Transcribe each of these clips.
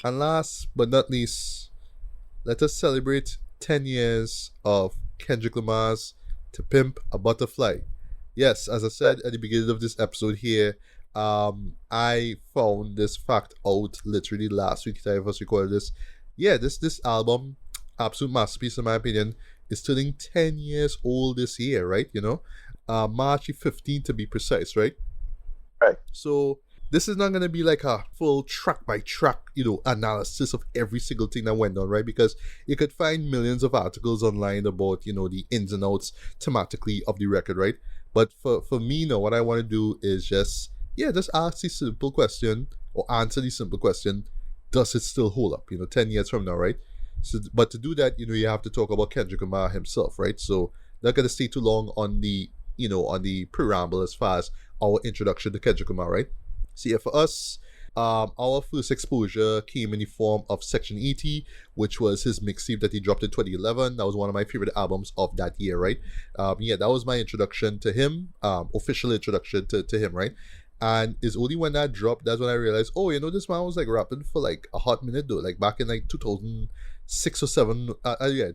And last but not least, let us celebrate 10 years of Kendrick Lamar's To Pimp a Butterfly. Yes, as I said at the beginning of this episode here, I found this fact out literally last week that I first recorded this. Yeah, this album, absolute masterpiece in my opinion, is turning 10 years old this year, right? March 15th to be precise, right? Right. So this is not going to be like a full track by track, analysis of every single thing that went on, right? Because you could find millions of articles online about, the ins and outs thematically of the record, right? But for me, now, what I want to do is just ask the simple question or answer the simple question: does it still hold up? 10 years from now, right? So, but to do that, you have to talk about Kendrick Lamar himself, right? So not gonna stay too long on the preamble as far as our introduction to Kendrick Lamar, right? So yeah, for us, our first exposure came in the form of Section 80, which was his mixtape that he dropped in 2011. That was one of my favorite albums of that year, right? That was my introduction to him, official introduction to him, right? And it's only when that dropped, that's when I realized, oh, this man was like rapping for like a hot minute though, like back in like 2006 or 7,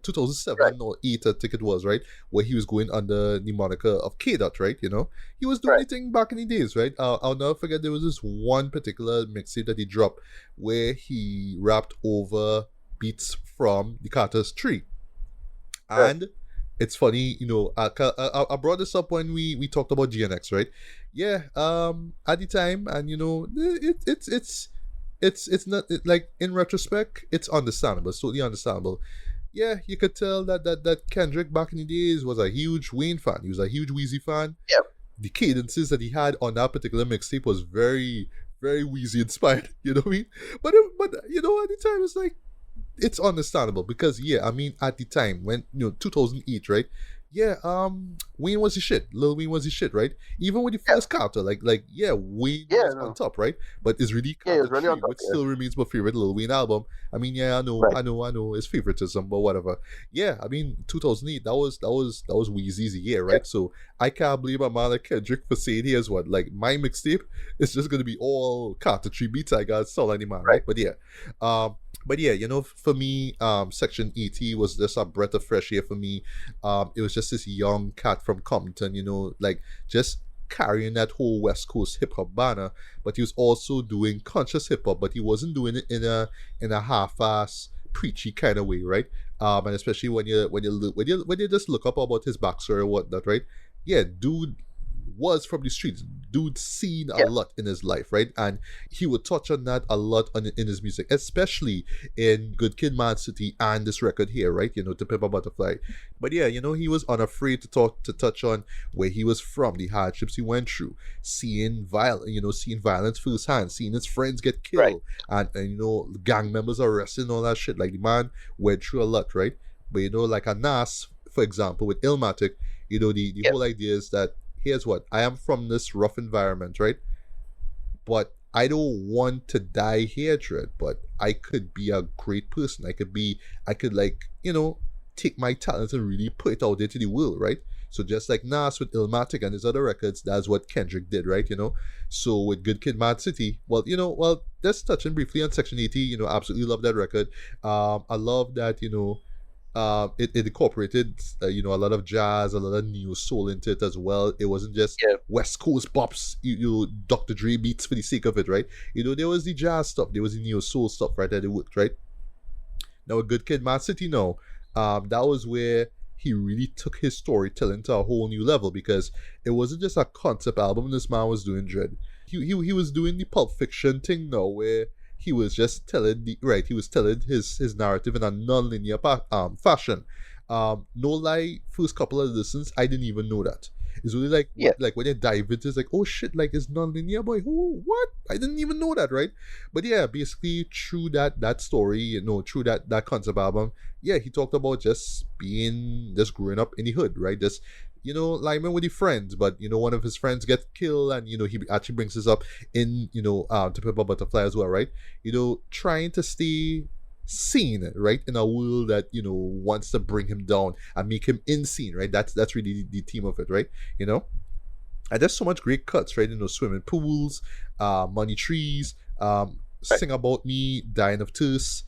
2007 Right. or 8, I think it was, right? Where he was going under the moniker of K Dot, right? He was doing Right. anything back in the days, right? I'll never forget there was this one particular mixtape that he dropped where he rapped over beats from the Carter's Tree. Right. And it's funny, I brought this up when we talked about GNX, right? Yeah, at the time, and it's not like in retrospect, it's understandable, it's totally understandable. Yeah, you could tell that Kendrick back in the days was a huge Wayne fan. He was a huge Weezy fan. Yeah. The cadences that he had on that particular mixtape was very, very Weezy inspired. You know what I mean? But at the time, it's like, it's understandable because at the time when 2008, right? Yeah, Wayne was the shit. Lil Wayne was the shit, right? Even with the first Carter, Wayne was on top, right? But it's really Yeah, he Carter was really 3, on top, which still remains my favorite Lil Wayne album. I mean, yeah, Right. I know, it's favoritism, but whatever. Yeah, 2008, that was Weezy's year, right? Yeah. So I can't blame a man like Kendrick for saying, here's what, like my mixtape is just gonna be all Carter 3 beats. I got Soul Any Man, right? But for me, Section 80 was just a breath of fresh air for me. It was just this young cat from Compton, just carrying that whole West Coast hip hop banner. But he was also doing conscious hip hop, but he wasn't doing it in a half-ass preachy kind of way, right? And especially when you just look up about his backstory or whatnot, right? Yeah, dude was from the streets. Dude seen a lot in his life, right? And he would touch on that a lot in his music, especially in Good Kid, Mad City and this record here, right? To Pimp a Butterfly. But yeah, he was unafraid to touch on where he was from, the hardships he went through, seeing violence firsthand, seeing his friends get killed, and gang members arrested and all that shit. Like, the man went through a lot, right? But like a Nas, for example, with Illmatic, the whole idea is that, here's what, I am from this rough environment, right? But I don't want to die hatred, but I could be a great person. I could take my talents and really put it out into the world, right? So just like Nas with Illmatic and his other records, that's what Kendrick did, right? So with Good Kid, Mad City, just touching briefly on Section 80, absolutely love that record. I love that, it incorporated a lot of jazz, a lot of new soul into it as well. It wasn't just West Coast bops, Dr. Dre beats for the sake of it, right? There was the jazz stuff, there was the neo soul stuff, right? That it worked, right? Now a Good Kid, Mad City, that was where he really took his storytelling to a whole new level, because it wasn't just a concept album this man was doing, Dread. He was doing the Pulp Fiction thing now, where he was just telling his narrative in a non-linear fashion. No lie, first couple of listens, I didn't even know that. It's really like when you dive into it, it's like, oh shit, like it's non-linear, boy. What? I didn't even know that, right? But yeah, basically through that story, through that concept album, yeah, he talked about just growing up in the hood, right? Just lineman with his friends, but one of his friends gets killed, and he actually brings this up in To Pimp a Butterfly as well, right? Trying to stay seen, right, in a world that wants to bring him down and make him insane, right? That's really the theme of it, right? And there's so much great cuts, right? Swimming pools, money trees, Sing About Me, Dying of Thirst.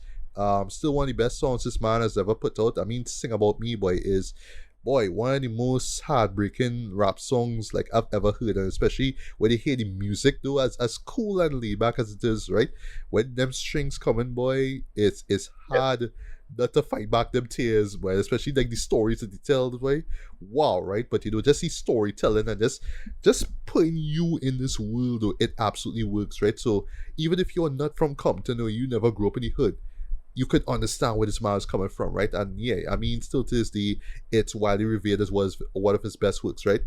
Still one of the best songs this man has ever put out. I mean, Sing About Me, boy, is one of the most heartbreaking rap songs like I've ever heard, and especially when you hear the music though, as cool and laid back as it is, right? When them strings come in, boy, it's Yeah. hard not to fight back them tears, boy, especially like the stories that they tell, boy. Wow, right? But just the storytelling and just putting you in this world, though, it absolutely works, right? So even if you're not from Compton or you never grew up in the hood, you could understand where this man is coming from, right? And yeah, I mean, still to this day, it's widely revered as one of his best works, right?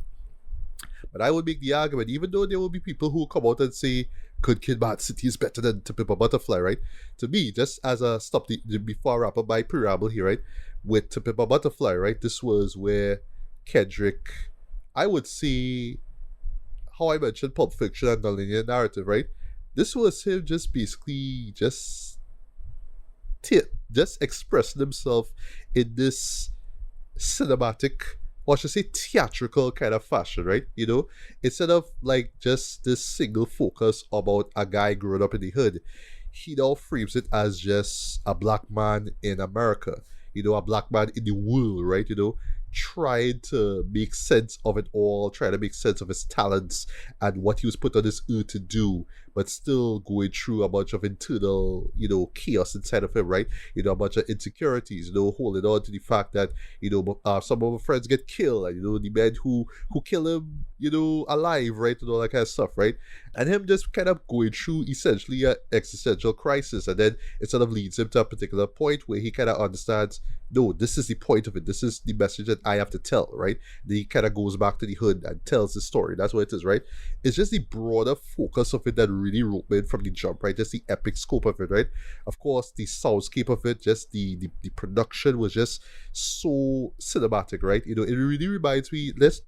But I would make the argument, even though there will be people who come out and say, Good Kid, Mad City is better than To Pimp a Butterfly, right? To me, just as a stop before I wrap up my pre-ramble here, right? With To Pimp a Butterfly, right? This was where Kendrick, I would say, how I mentioned Pulp Fiction and the linear narrative, right? This was him just basically just expressing himself in this cinematic, or I should say theatrical kind of fashion, right? Instead of like just this single focus about a guy growing up in the hood, he now frames it as just a black man in America, a black man in the world, right? Trying to make sense of it all, trying to make sense of his talents and what he was put on this earth to do, but still going through a bunch of internal, chaos inside of him, right? A bunch of insecurities, holding on to the fact that, some of my friends get killed, and, the men who kill him, alive, right? And all that kind of stuff, right? And him just kind of going through essentially an existential crisis, and then it sort of leads him to a particular point where he kind of understands, no, this is the point of it. This is the message that I have to tell, right? Then he kind of goes back to the hood and tells the story. That's what it is, right? It's just the broader focus of it that really roped me in from the jump, right? Just the epic scope of it, right? Of course, the soundscape of it, just the production was just so cinematic, right? It really reminds me. Let's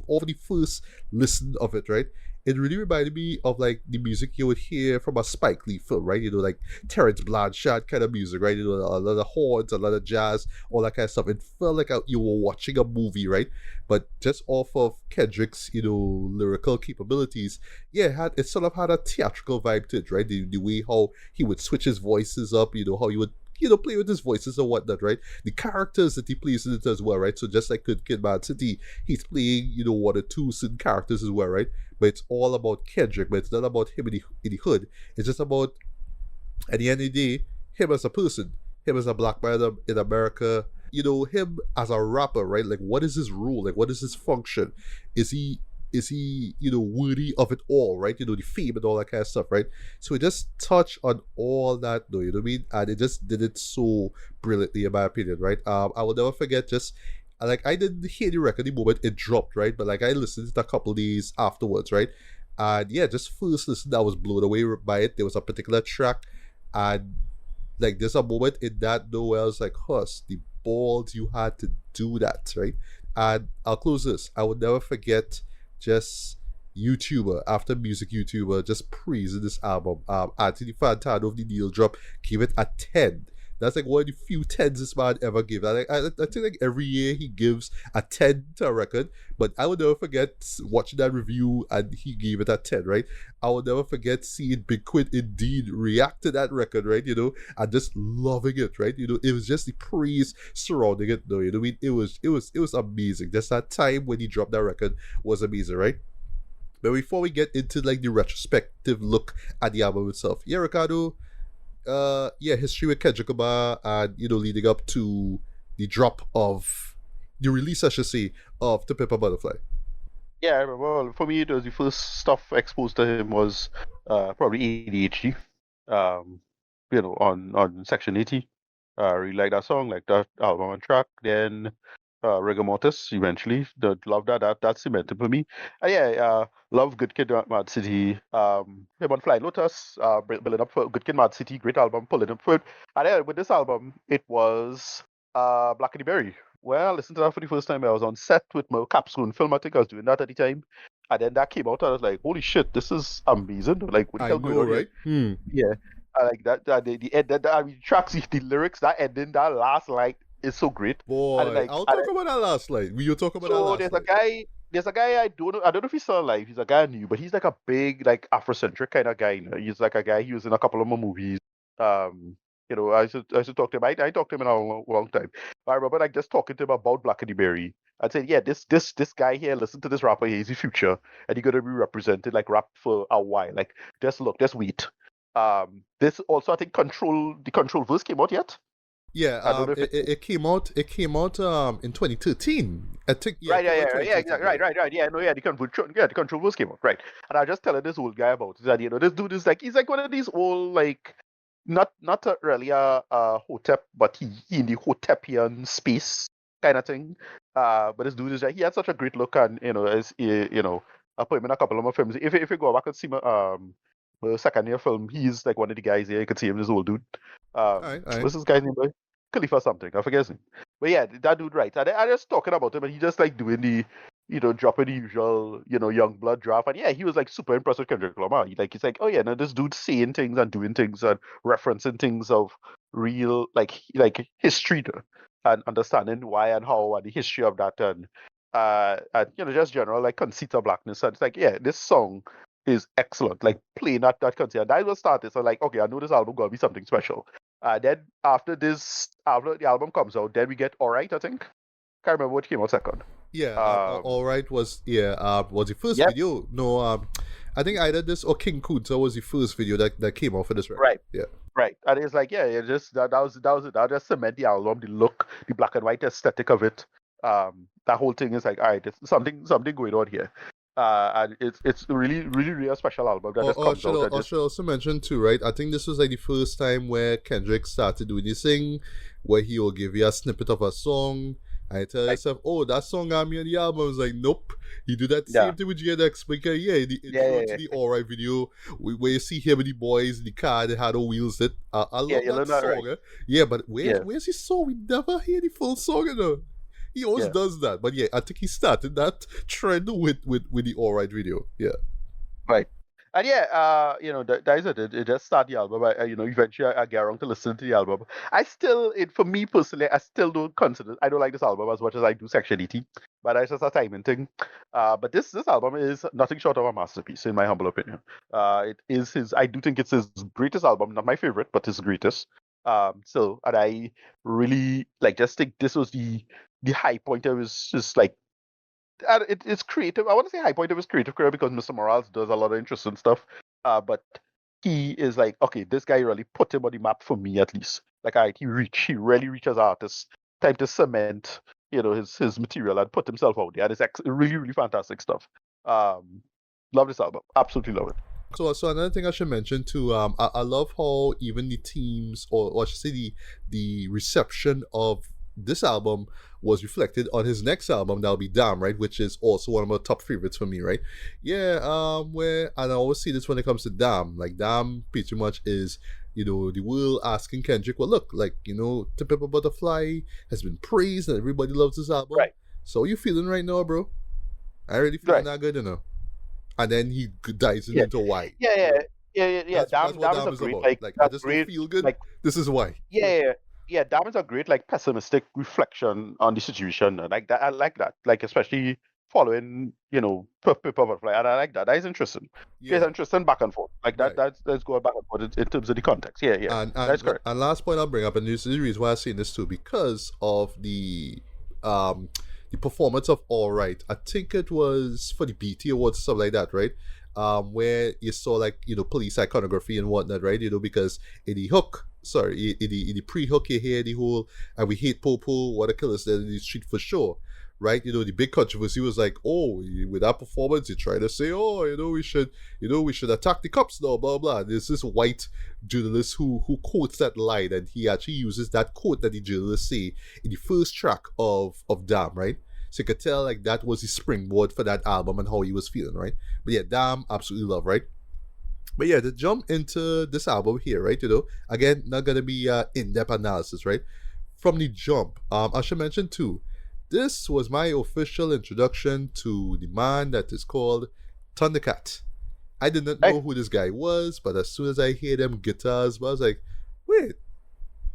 over the first listen of it, right? It really reminded me of like the music you would hear from a Spike Lee film, right? Like Terrence Blanchard kind of music, right? A lot of horns, a lot of jazz, all that kind of stuff. It felt like you were watching a movie, right? But just off of Kendrick's, lyrical capabilities, yeah, it sort of had a theatrical vibe to it, right? The way how he would switch his voices up, how he would play with his voices and whatnot, right? The characters that he plays in it as well, right? So just like Good Kid, Mad City, he's playing, one or two certain characters as well, right? But it's all about Kendrick, but it's not about him in the hood. It's just about, at the end of the day, him as a person, him as a black man in America, him as a rapper, right? Like, what is his role? Like, what is his function? Is he, worthy of it all, right? The fame and all that kind of stuff, right? So it just touched on all that, though, you know what I mean? And it just did it so brilliantly, in my opinion, right? I will never forget just, like, I didn't hear the record the moment it dropped, right? But, like, I listened to it a couple days afterwards, right? And, yeah, just first listen, I was blown away by it. There was a particular track, and, like, there's a moment in that, though, where I was like, Huss, the balls you had to do that, right? And I'll close this. I will never forget just YouTuber after music YouTuber just praising this album. Anthony Fantano of the Needle Drop gave it a 10. That's like one of the few 10s this man ever gave. I think like every year he gives a 10 to a record, but I will never forget watching that review and he gave it a 10, right? I will never forget seeing Big Quid indeed react to that record, right? And just loving it, right? It was just the praise surrounding it, though. I mean, it was amazing. Just that time when he dropped that record was amazing, right? But before we get into like the retrospective look at the album itself, yeah, Ricardo, history with Kendrick Lamar and leading up to the drop of the release, I should say, of To Pimp a Butterfly. Yeah, well, for me, it was the first stuff exposed to him was probably ADHD, on Section 80. Really like that song, like that album and track. Then Rigor Mortis eventually. Love that cemented for me. Love Good Kid, Mad City. Him on Flying Lotus, building up for Good Kid, Mad City, great album, pulling up for it. And then with this album, it was Black and the Berry. Well, I listened to that for the first time. I was on set with my capstone film. I think I was doing that at the time. And then that came out, and I was like, holy shit, this is amazing. Like, what the hell going on right? here? Yeah. I like that. The end, the tracks, the lyrics, that ending, that last line is so great. Boy, And, like, I'll talk about that last line. Will you talk about that last line? there's a guy I don't know if he's still alive. He's a guy I knew, but he's like a big, like Afrocentric kind of guy. You know? He's like a guy. He was in a couple of my movies. I used to talk to him. I talked to him in a long time. I remember like just talking to him about Black and the Berry. I'd say, yeah, this guy here, listen to this rapper here, he's the future, and he's gonna be represented like rap for a while. Like, just wait. This also, I think, the control verse came out yet. Yeah, I don't know if it came out. It came out in 2013. I think. Yeah, right, it came out yeah, 2013. exactly, right. Yeah, no, yeah, the control verse came out, right. And I just telling this old guy about it, that this dude is like he's like one of these old like not really a hotep, but he in the hotepian space kind of thing. But this dude is like he had such a great look, and I put him in a couple of my films. If you go back and see my second year film, he's like one of the guys here. You can see him, this old dude. All right, all right. What's this guy's name? Boy? Khalifa something. I forget his name. But yeah, that dude, right. And I just talking about him, and he just like doing the, dropping the usual, young blood draft. And yeah, he was like super impressed with Kendrick Lamar. He's like, oh yeah, no, this dude saying things and doing things and referencing things of real like history and understanding why and how and the history of that and just general like conceit of blackness. And it's like, yeah, this song is excellent. Like playing that conceit. And that was started. So like, okay, I know this album gonna be something special. Then after the album comes out, then we get Alright, I think. Can't remember what came out second. Yeah, all right was was the first Yep. video. No, I think either this or King Kunta was the first video that came out for this record. Right. Yeah. Right. And it's like, yeah, it just that was it. That just cement the album, the look, the black and white aesthetic of it. That whole thing is like, all right, there's something going on here. And it's really a special album that just comes out. I should also mention too, right? I think this was like the first time where Kendrick started doing this thing where he will give you a snippet of a song and you tell yourself, oh, that song on me on the album. I was like, nope. He do that same thing with GNX because the intro to the Alright video where you see him and the boys in the car that had the wheels. I love that song. Right. Eh? Yeah, but where's his song? We never hear the full song, you know. He always does that, but yeah, I think he started that trend with the Alright video. Yeah, right. And yeah, that is it. It just started the album. Eventually I get around to listen to the album. For me personally, I still don't consider. I don't like this album as much as I do Section 80, but that's just a timing thing. But this album is nothing short of a masterpiece, in my humble opinion. It is his. I do think it's his greatest album. Not my favorite, but his greatest. And I really just think this was the high point of his just like it's creative. I want to say high point of his creative career because Mr. Morales does a lot of interesting stuff. But he is like, okay, this guy really put him on the map for me at least. Like, he really reaches as an artist. Time to cement, his material and put himself out there. And it's really fantastic stuff. Love this album. Absolutely love it. So another thing I should mention too, I love how even the teams or I should say the reception of this album was reflected on his next album that'll be Damn, right, which is also one of my top favorites for me, right? Yeah, and I always see this when it comes to Damn. Like Damn pretty much is, the world asking Kendrick, well look, like, To Pimp a Butterfly has been praised and everybody loves this album. Right. So how you feeling right now, bro? I really feeling that good, And then he dives into why. Yeah. That's what Damn is about. Like I just don't feel good. Like, this is why. Yeah, that was a great pessimistic reflection on the situation. Like that, I like that. Like especially following, Butterfly, and I like that. That is interesting. Yeah, it's interesting back and forth. Like that. Right. That's going back and forth in terms of the context. Yeah. And that's correct. And last point I'll bring up, and this is the reason why I'm saying this too, because of the performance of Alright. I think it was for the BT Awards, stuff like that, right? Where you saw police iconography and whatnot, right? Because in the hook, in the pre-hook, you hear the whole "and we hate Popo, what a killers there in the street for sure," right? The big controversy was like, oh, with that performance, you try to say, oh, we should attack the cops now, blah blah. There's this white journalist who quotes that line, and he actually uses that quote that the journalist say in the first track of Damn, right? So you could tell like that was his springboard for that album and how he was feeling, right? But yeah, Damn, absolutely love, right? But yeah, to jump into this album here, right? Again, not gonna be in-depth analysis, right? From the jump, I should mention too, this was my official introduction to the man that is called Thundercat. I did not know who this guy was, but as soon as I hear them guitars, I was like, wait,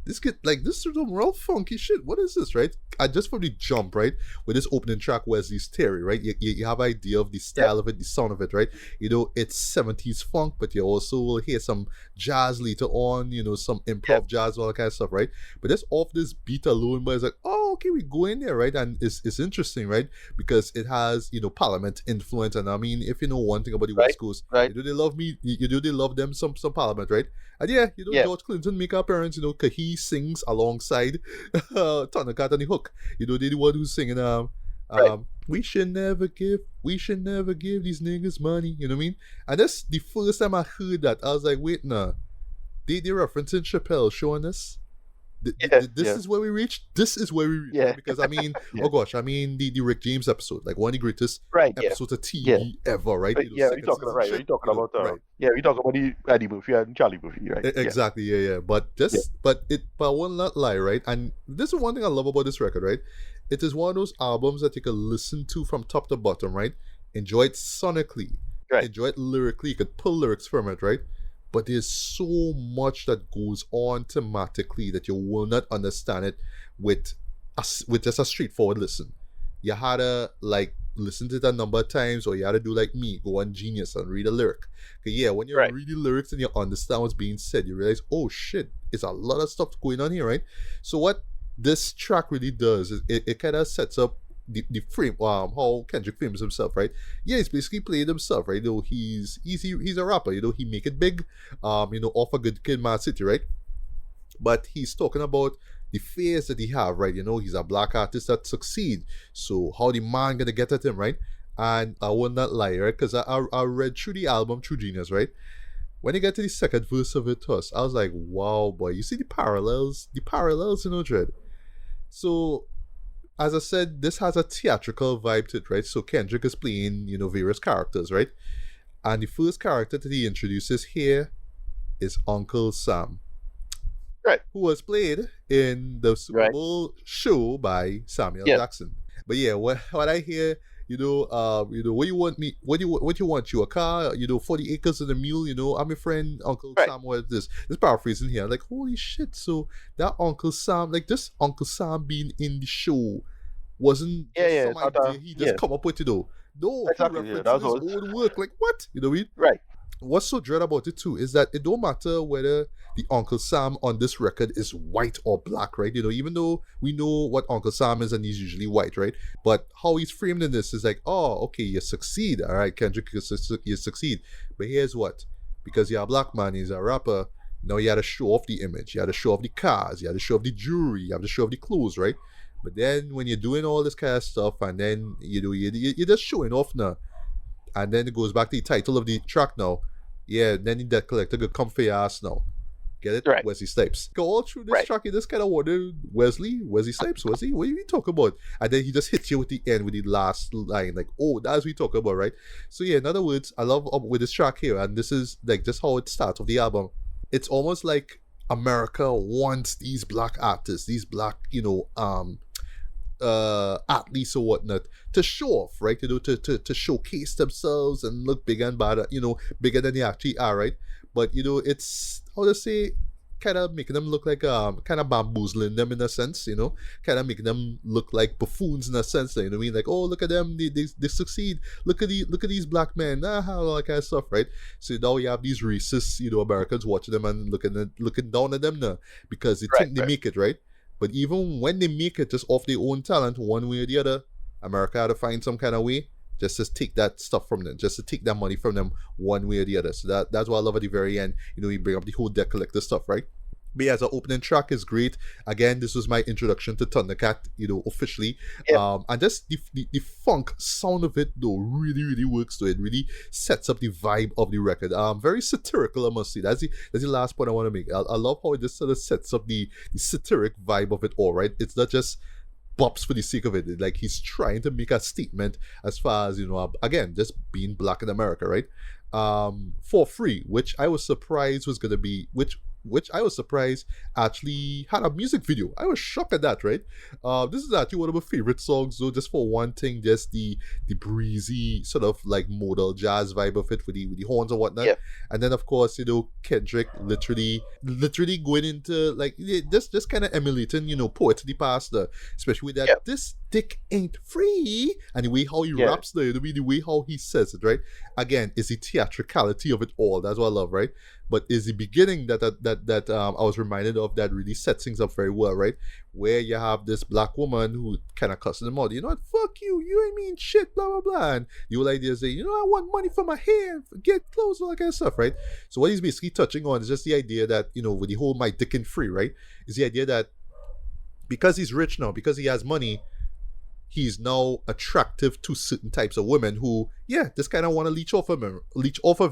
this is some real funky shit. What is this, right? I just from the jump, right, with this opening track, Wesley's Theory, right? You have idea of the style of it, the sound of it, right? It's 70s funk, but you also will hear some jazz later on, some improv jazz, all that kind of stuff, right? But that's off this beat alone, but it's like, oh, okay, we go in there, right? And it's interesting, right? Because it has, Parliament influence. And I mean, if you know one thing about the West Coast, they love me, they love them some Parliament, right? And George Clinton make an appearance, cause he sings alongside Thundercat and the hook. They're the one who's singing we should never give these niggas money, you know what I mean? And that's the first time I heard that. I was like, wait, nah. They referencing Chappelle showing us. This is where we reached. This is where we reached. Yeah. Right? Because I mean, oh gosh, I mean the Rick James episode, like one of the greatest episodes of TV ever, right? We're talking about we talk about the Eddie Murphy and Charlie Murphy, right? Exactly, yeah. But I will not lie, right? And this is one thing I love about this record, right? It is one of those albums that you can listen to from top to bottom, right? Enjoy it sonically, enjoy it lyrically. You could pull lyrics from it, right? But there's so much that goes on thematically that you will not understand it with just a straightforward listen. You had to listen to it a number of times, or you had to do like me, go on Genius and read a lyric. When you read the lyrics and you understand what's being said, you realize, oh shit, it's a lot of stuff going on here, right? So what this track really does is it kind of sets up the frame, how Kendrick frames himself, right? Yeah, he's basically playing himself, right? He's a rapper, he make it big, off a Good Kid, Mad City, right? But he's talking about the fears that he have, right? He's a black artist that succeed. So how the man gonna get at him, right? And I will not lie, right? Because I read through the album through Genius, right? When you get to the second verse of it, I was like, wow, boy, you see the parallels, Dread. So as I said, this has a theatrical vibe to it, right? So Kendrick is playing, various characters, right? And the first character that he introduces here is Uncle Sam. Right. Who was played in the Super Bowl show by Samuel Jackson. But yeah, what I hear, what you want me, what you want, you a car, 40 acres and a mule, I'm your friend, Uncle Sam, what this paraphrasing here. Like, holy shit, so that Uncle Sam, like this Uncle Sam being in the show wasn't just some idea he just come up with, No, exactly, he referenced his own work. Like, what? You know what I mean? Right. What's so dread about it too is that it don't matter whether the Uncle Sam on this record is white or black, right? Even though we know what Uncle Sam is and he's usually white, right? But how he's framed in this is like, oh, okay, you succeed. All right, Kendrick, you succeed. But here's what. Because you're a black man, he's a rapper, now you had to show off the image. You had to show off the cars. You had to show off the jewelry. You have to show off the clothes, right? But then when you're doing all this kind of stuff and then you're just showing off now. And then it goes back to the title of the track now. Yeah, then the debt collector could come for your ass now. Get it? Right. Wesley Snipes. Go all through this track, you just kind of wonder, Wesley Snipes, what are you talking about? And then he just hits you with the end with the last line, like, oh, that's what we talking about, right? So yeah, in other words, I love with this track here, and this is like just how it starts of the album. It's almost like America wants these black artists, these black, athletes or whatnot to show off, right? To showcase themselves and look bigger and better, bigger than they actually are, right? But it's how to say, kind of making them look like kind of bamboozling them in a sense, kind of making them look like buffoons in a sense, you know what I mean? Like, oh, look at them, they succeed. Look at these black men, all that kind of stuff, right? So now you have these racist, Americans watching them and looking down at them now because they think they make it, right? But even when they make it just off their own talent, one way or the other, America had to find some kind of way just to take that stuff from them, just to take that money from them one way or the other. So that's what I love at the very end. You bring up the whole debt collector stuff, right? But yeah, the opening track is great. Again, this was my introduction to Thundercat, officially. And just the funk sound of it, though, really, really works. So it really sets up the vibe of the record. Very satirical, I must say. That's the last point I want to make. I love how it just sort of sets up the satiric vibe of it all, right? It's not just bops for the sake of it. Like, he's trying to make a statement as far as, again, just being black in America, right? For free, which I was surprised was going to be, which which I was surprised actually had a music video. I was shocked at that, right? This is actually one of my favorite songs, though. Just for one thing, just the breezy sort of like modal jazz vibe of it with the horns and whatnot. Yeah. And then of course, Kendrick literally going into like just kind of emulating, Poets of the Past, especially with that Yeah. this dick ain't free, and the way how he Yeah. raps the way how he says it, right? Again, is the theatricality of it all. That's what I love, right? But is the beginning that I was reminded of that really sets things up very well, right? Where you have this black woman who kind of cussing them out. You know what? Fuck you. You ain't mean shit. Blah blah blah. And the whole idea is that I want money for my hair, get clothes, all that kind of stuff, right? So what he's basically touching on is just the idea that with the whole my dick and free, right? Is the idea that because he's rich now, because he has money, he's now attractive to certain types of women who, just kind of want to leech off of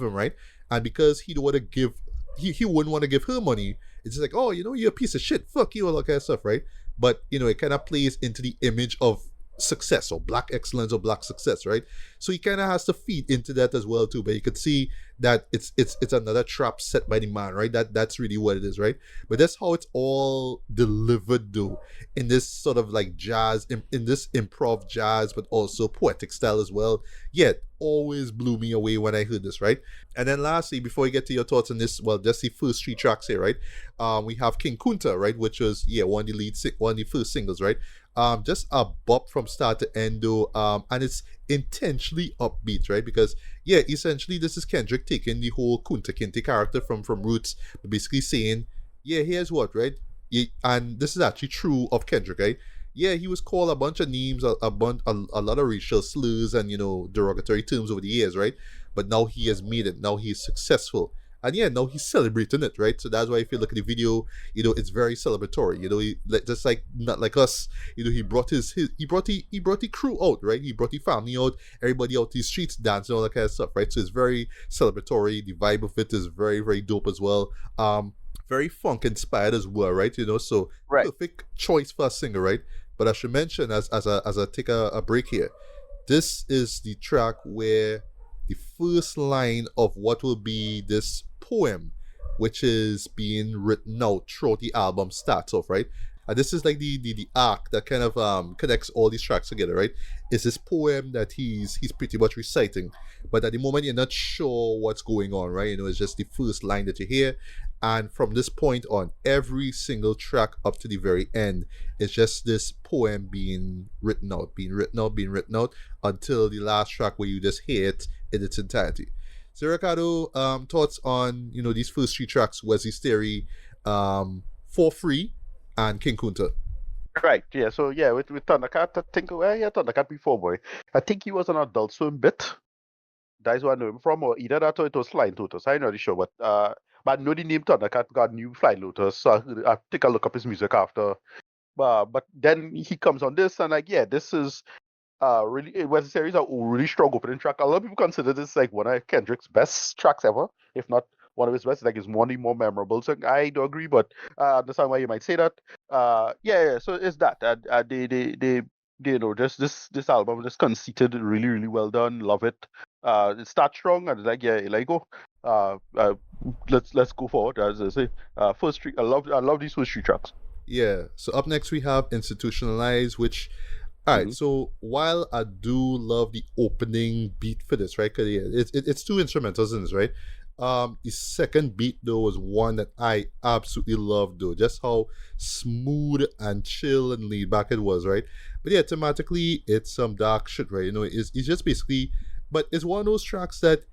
him, right? And because he don't want to give, he wouldn't want to give her money. It's just like, oh, you're a piece of shit, fuck you, all that kind of stuff, right? But it kind of plays into the image of success or black excellence or black success, right? So he kind of has to feed into that as well too. But you could see that it's another trap set by the man, right? That's really what it is, right? But that's how it's all delivered though, in this sort of like jazz, in this improv jazz, but also poetic style as well. Yet always blew me away when I heard this, right? And then lastly, before we get to your thoughts on this, well, just the first three tracks here, right? We have King Kunta, right, which was one of the first singles, right? Just a bop from start to end though, and it's intentionally upbeat, right? Because essentially this is Kendrick taking the whole Kunta Kinte character from Roots, but basically saying, here's what, right? And this is actually true of Kendrick, right? He was called a bunch of names, a lot of racial slurs and derogatory terms over the years, right? But now he has made it. Now he's successful. And now he's celebrating it, right? So that's why if you look at the video, it's very celebratory. Just like not like us, he brought he brought the crew out, right? He brought the family out, everybody out the streets dancing, all that kind of stuff, right? So it's very celebratory. The vibe of it is very, very dope as well. Very funk inspired as well, right? So Right. perfect choice for a singer, right? But I should mention as I take a break here, this is the track where the first line of what will be this poem, which is being written out throughout the album, starts off, right? And this is like the arc that kind of connects all these tracks together, right? It's this poem that he's pretty much reciting, but at the moment you're not sure what's going on, right? It's just the first line that you hear, and from this point on, every single track up to the very end is just this poem being written out, until the last track where you just hear it in its entirety. So Ricardo, thoughts on these first three tracks, Wesley's Theory, For Free, and King Kunta? Right. Yeah. So with Thundercat, I think Thundercat before boy. I think he was an Adult Swim bit. That's where I know him from, or either that or it was Flying Lotus. I'm not really sure, but I know the name Thundercat got new Flying Lotus, so I take a look up his music after. But then he comes on this and this is really, it was a series of really strong opening track. A lot of people consider this like one of Kendrick's best tracks ever, if not one of his best. Like it's one of the more memorable. So I do agree, but I understand why you might say that. So it's that. They just this album just conceited, really, really well done. Love it. It starts strong and it's like go. Let's go forward. As I say, first three. I love these first three tracks. Yeah. So up next we have Institutionalized, which, all right. So while I do love the opening beat for this, right? Because it's two instrumentals in this, right? The second beat though was one that I absolutely loved though, just how smooth and chill and laid back it was, right? But thematically it's some dark shit, right? It's just basically, but it's one of those tracks that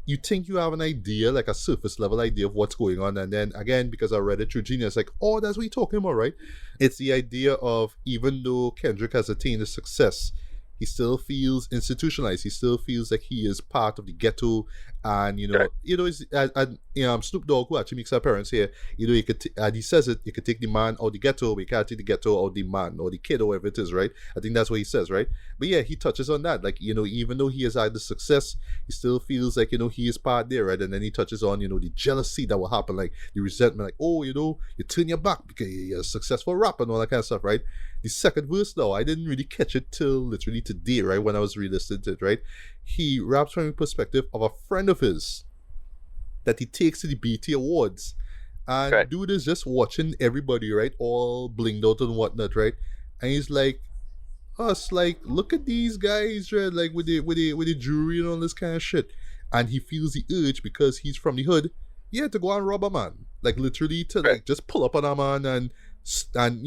you think you have an idea, like a surface level idea of what's going on, and then again, because I read it through Genius, like, oh, that's what you're talking about, right? It's the idea of, even though Kendrick has attained a success, he still feels institutionalized. He still feels like he is part of the ghetto, and Snoop Dogg, who actually makes an appearance here, he could and he says it, you could take the man out the ghetto, but you can't take the ghetto out the man or the kid or whatever it is, right? I think that's what he says, right? But he touches on that, like, even though he has had the success, he still feels like he is part there, right? And then he touches on the jealousy that will happen, like the resentment, like, oh, you turn your back because you're a successful rapper and all that kind of stuff, right? The second verse though, I didn't really catch it till literally today, right, when I was re-listening to it, right? He raps from the perspective of a friend of his that he takes to the BET Awards, And Right. dude is just watching everybody, right? All blinged out and whatnot, right? And he's like, us, like, look at these guys, right? Like with the jewelry and all this kind of shit. And he feels the urge because he's from the hood, yeah, to go and rob a man. Like literally to Right. like just pull up on a man and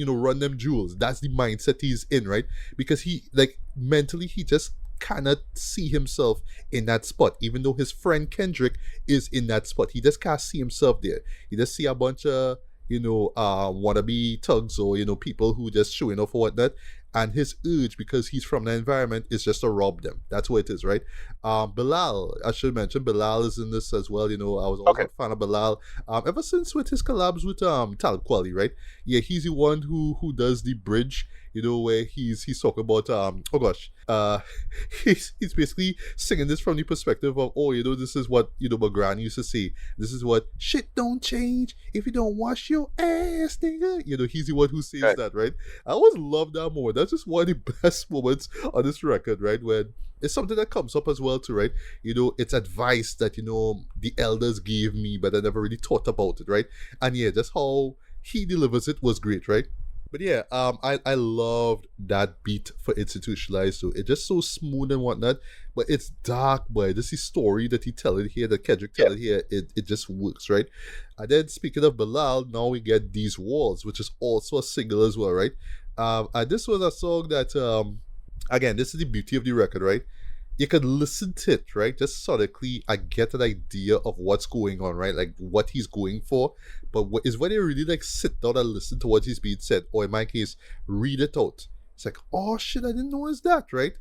run them jewels. That's the mindset he's in, right? Because he like mentally he just cannot see himself in that spot, even though his friend Kendrick is in that spot. He just can't see himself there. He just see a bunch of wannabe thugs or people who just showing off or whatnot, and his urge because he's from the environment is just to rob them. That's what it is, right? Bilal, I should mention, Bilal is in this as well. I was also Okay. a fan of Bilal ever since with his collabs with Talib Kweli, right? Yeah, he's the one who does the bridge, where he's talking about oh gosh, he's basically singing this from the perspective of, oh, this is what my granny used to say. This is what shit don't change if you don't wash your ass, nigga. He's the one who says Right. that, right? I always love that moment. That's just one of the best moments on this record, right? When it's something that comes up as well too, right? It's advice that the elders gave me, but I never really thought about it, right? And yeah, just how he delivers it was great, right? But yeah, I loved that beat for Institutionalized. So it's just so smooth and whatnot, but it's dark, but this is story that he tell it here, that Kendrick Yeah. tell it here, it just works, right? And then speaking of Bilal, now we get These Walls, which is also a single as well, right? And this was a song that again, this is the beauty of the record, right? You could listen to it, right? Just sonically, I get an idea of what's going on, right? Like what he's going for. But what is when you really like sit down and listen to what he's being said, or in my case, read it out. It's like, oh shit, I didn't know it's that, right?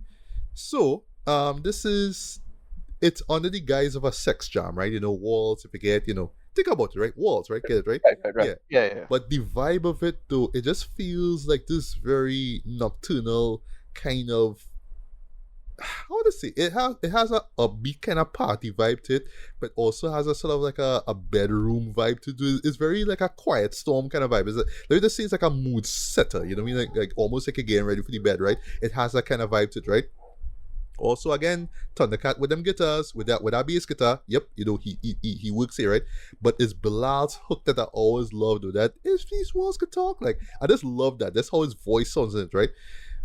So, this is it's under the guise of a sex jam, right? Walls, if you get, think about it, right? Walls, right? Get it, right? Right. Right. Right. Yeah. Yeah. Yeah. But the vibe of it though, it just feels like this very nocturnal kind of, how to say, it has a upbeat kind of party vibe to it, but also has a sort of like a bedroom vibe to it. It's very like a quiet storm kind of vibe. Let me just say it's like a mood setter, you know what I mean? Like almost like you're getting ready for the bed, right? It has that kind of vibe to it, right? Also, again, Thundercat with them guitars, with that bass guitar. Yep, he works here, right? But it's Bilal's hook that I always loved. Though, that if these walls could talk, like I just love that. That's how his voice sounds in it, right?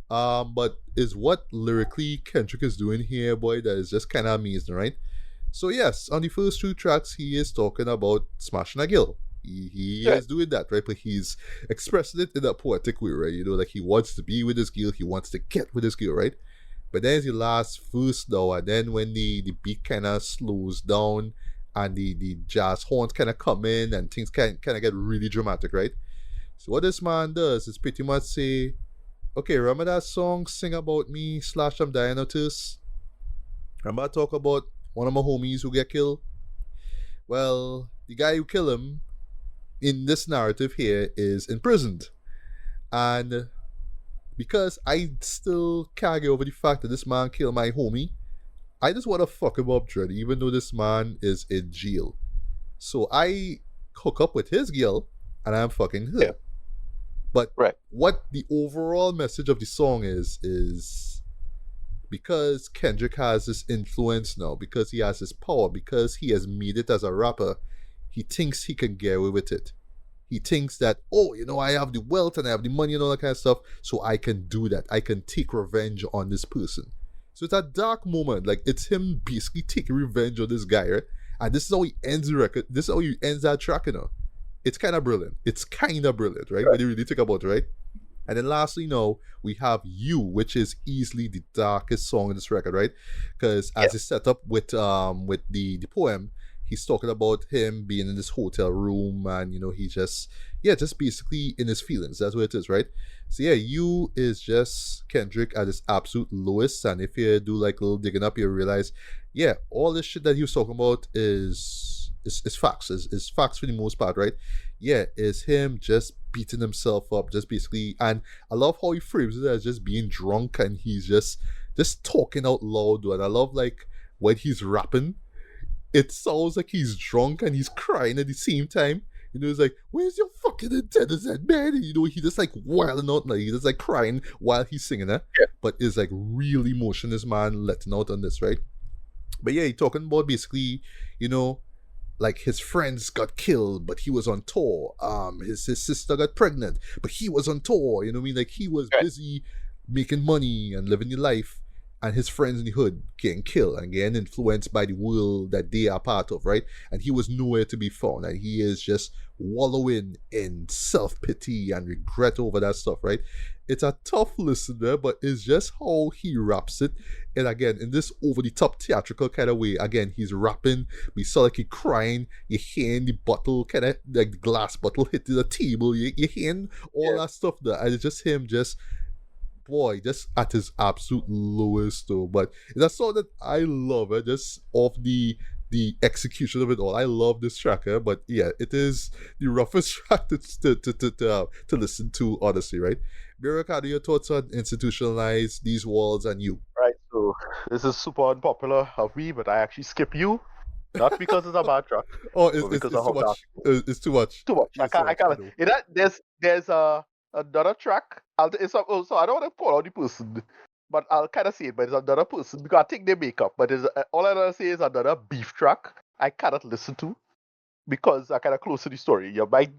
But is what lyrically Kendrick is doing here, boy, that is just kind of amazing, right? So yes, on the first two tracks, he is talking about smashing a girl. He Yeah. is doing that, right? But he's expressing it in a poetic way, right? Like he wants to be with this girl, he wants to get with this girl, right? But then the last verse though, and then when the beat kind of slows down and the jazz horns kind of come in and things kind of get really dramatic, right? So what this man does is pretty much say, okay, remember that song, Sing About Me / I'm Dying of Thirst? Remember I talk about one of my homies who get killed? Well, the guy who killed him in this narrative here is imprisoned. And because I still can't get over the fact that this man killed my homie, I just want to fuck him up, Dread, even though this man is in jail. So I hook up with his girl and I'm fucking her. Yeah. But Right. what the overall message of the song is because Kendrick has this influence now, because he has this power, because he has made it as a rapper, he thinks he can get away with it. He thinks that, oh, I have the wealth and I have the money and all that kind of stuff, so I can do that. I can take revenge on this person. So it's a dark moment. Like, it's him basically taking revenge on this guy, right? And this is how he ends the record. This is how he ends that track, It's kind of brilliant. It's kind of brilliant, right? When you really think about it, right? And then lastly, we have You, which is easily the darkest song in this record, right? Because as it's set up with the poem, he's talking about him being in this hotel room and, he just basically in his feelings. That's what it is, right? So yeah, You is just Kendrick at his absolute lowest. And if you do like a little digging up, you realize, yeah, all this shit that he was talking about is facts. Is facts for the most part, right? Yeah, is him just beating himself up, just basically. And I love how he frames it as just being drunk and he's just talking out loud. And I love like when he's rapping, it sounds like he's drunk and he's crying at the same time. It's like, where's your fucking antennas at, man? And, he just like wilding out, like, he just like crying while he's singing it. Yeah. But it's like real emotion this man letting out on this, right? But yeah, he talking about basically, like his friends got killed, but he was on tour. His sister got pregnant, but he was on tour. You know what I mean? Like he was Right. busy making money and living your life, and his friends in the hood getting killed and getting influenced by the world that they are part of, right? And he was nowhere to be found, and he is just wallowing in self-pity and regret over that stuff, right? It's a tough listener, but it's just how he raps it. And again, in this over-the-top theatrical kind of way, again, he's rapping, we saw like he crying, you're hearing the bottle, kind of like the glass bottle hitting the table, you're hearing all that stuff there, and it's just him just boy, just at his absolute lowest though. But that's all that I love, just off the execution of it all. I love this track, but yeah, it is the roughest track to listen to, honestly, right? Ricardo, your thoughts on Institutionalized, These Walls, and You? Right. So this is super unpopular of me, but I actually skip you, not because it's a bad track, Oh, but because it's of too how dark much. it is. It's too much. Too much. Yeah, I it's too can't. I much. I can't. know. You know, there's another track. So I don't want to call out the person, but I'll kind of say it. But it's another person because I think they make up. But it's, all I want to say is another beef track I cannot listen to because I kind of close to the story. You might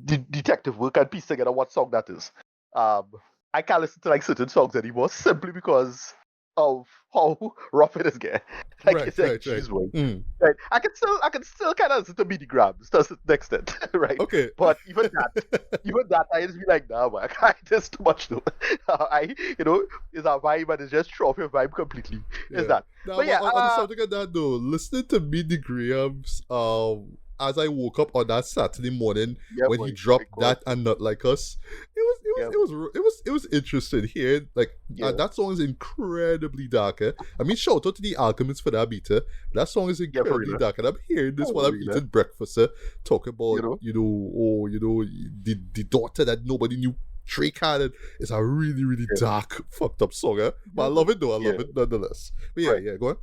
detective work and piece together what song that is. I can't listen to like certain songs anymore simply because of how rough it is getting. Like Right, it's like right, right. Jesus way. Right. I can still kind of listen to midi grams to a certain extent, right? Okay. But even that, I just be like, nah, man, there's too much though. It's a vibe and it's just trophy vibe completely. Yeah. Is that? Now, But yeah, on the subject of that though, listening to Midi Graham's as I woke up on that Saturday morning yeah, when boy, he dropped my God. that and Not Like Us, it was interesting here. Like Yeah. that song is incredibly dark. I mean, shout out to the Alchemists for that beat. That song is for incredibly real. dark, and I'm hearing this For while I'm real. eating breakfast. Talk about You know? the daughter that nobody knew. Drake had it. It's a really, really dark, fucked up song, but I love it though. I love it nonetheless. But yeah, Right. yeah, go on.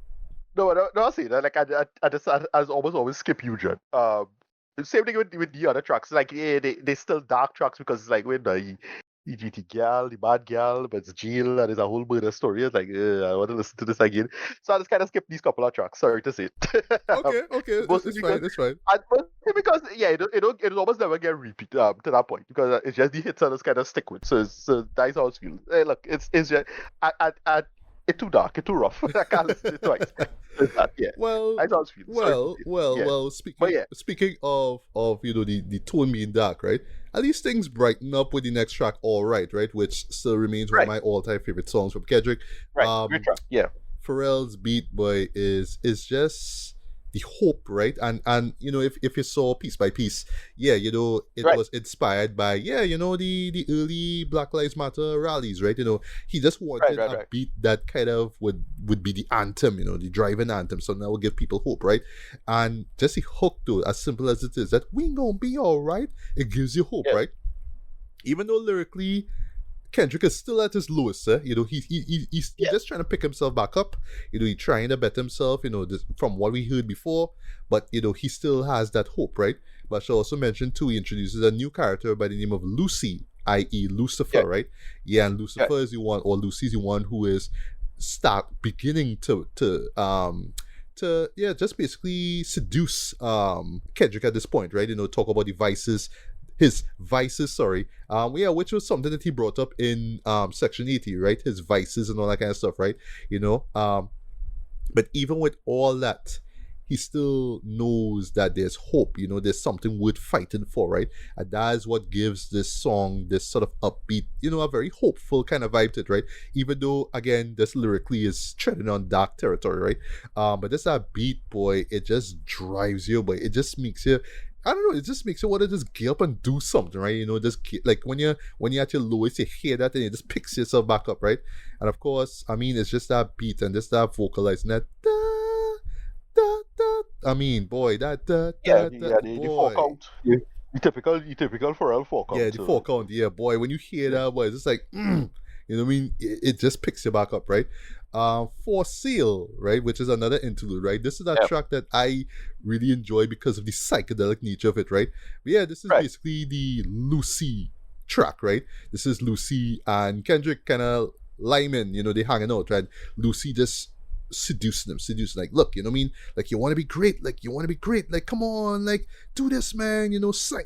No, I see that. Like I just I almost skip you, John. Same thing with the other tracks. Like yeah, they still dark tracks because it's like when the GT gal, the bad gal, but it's Jill, and there's a whole murder story. It's like I want to listen to this again. So I just kind of skip these couple of tracks. Sorry to say it. Okay, Mostly it's fine, because it's fine. mostly because yeah, it almost never get repeat to that point because it's just the hits I just kind of stick with. So that's how it feels. Hey, look, it's just it's too dark, it's too rough. I can't listen to it twice. Yeah. Well, I thought it was well. Speaking of the tone being dark, right? At least things brighten up with the next track, All Right, right, which still remains one of my all-time favorite songs from Kendrick. Right, great track. Yeah. Pharrell's Beat Boy is just the hope, right? And if you saw Piece by Piece, yeah, it was inspired by the early Black Lives Matter rallies, right? He just wanted a beat that kind of would be the anthem, the driving anthem, so that would give people hope, right? And just the hook to, as simple as it is, that we gonna be all right, it gives you hope, right? Even though lyrically Kendrick is still at his lowest, he's just trying to pick himself back up. He's trying to better himself, from what we heard before, but he still has that hope, right? But I should also mention too, he introduces a new character by the name of Lucy, i.e. Lucifer, right? Yeah, and Lucifer is the one, or Lucy's the one who is beginning to just basically seduce Kendrick at this point, right? Talk about his vices, which was something that he brought up in Section 80, right? His vices and all that kind of stuff, right? But even with all that, he still knows that there's hope, there's something worth fighting for, right? And that is what gives this song this sort of upbeat, a very hopeful kind of vibe to it, right? Even though, again, this lyrically is treading on dark territory, right? But this that beat, boy, it just drives you, boy. It just makes you, I don't know, it just makes you want to just get up and do something, right? Just like when you're at your lowest, you hear that and it just picks yourself back up, right? And of course, I mean, it's just that beat and just that vocalizing that da, da. I mean, boy, that the four count. Yeah. The typical Pharrell four count. Yeah, the four count. Yeah, boy, when you hear that, boy, it's just like, you know what I mean? It just picks you back up, right? For Sale, right, which is another interlude, right? This is a track that I really enjoy because of the psychedelic nature of it, right? But yeah, this is basically the Lucy track, right? This is Lucy and Kendrick kind of liming, they hanging out, right? Lucy just seducing, like, look, you know what I mean? Like, you want to be great, like, come on, like, do this, man,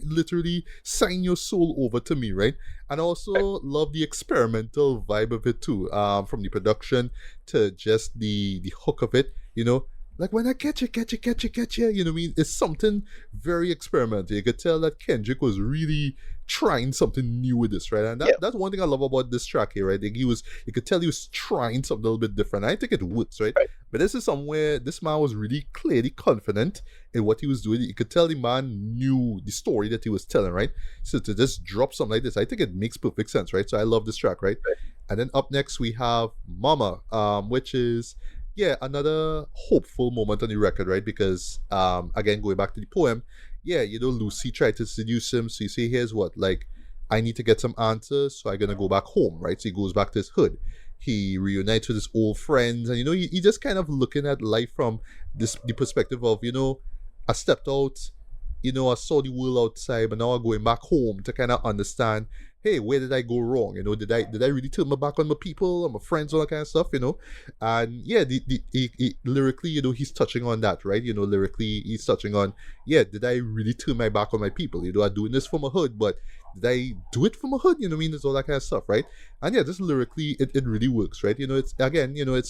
literally sign your soul over to me, right? And I also love the experimental vibe of it too, from the production to just the hook of it, like, when I catch you, you know what I mean? It's something very experimental. You could tell that Kendrick was really trying something new with this, right? And Yeah. that's one thing I love about this track here, right? Like, you could tell he was trying something a little bit different. I think it works, right? Right. But this is somewhere this man was really clearly confident in what he was doing. You could tell the man knew the story that he was telling, right? So to just drop something like this, I think it makes perfect sense, right? So I love this track, right? And then up next we have Momma, which is another hopeful moment on the record, right? Because again, going back to the poem, Lucy tried to seduce him. So you say, here's what, like, I need to get some answers, so I'm gonna go back home, right? So he goes back to his hood. He reunites with his old friends, and he just kind of looking at life from the perspective of, I stepped out, I saw the world outside, but now I'm going back home to kind of understand, hey, where did I go wrong? Did I really turn my back on my people, on my friends, all that kind of stuff, And lyrically, he's touching on that, right? Lyrically, he's touching on, did I really turn my back on my people? I'm doing this for my hood, but did I do it for my hood? You know what I mean? It's all that kind of stuff, right? And just lyrically, it really works, right? It's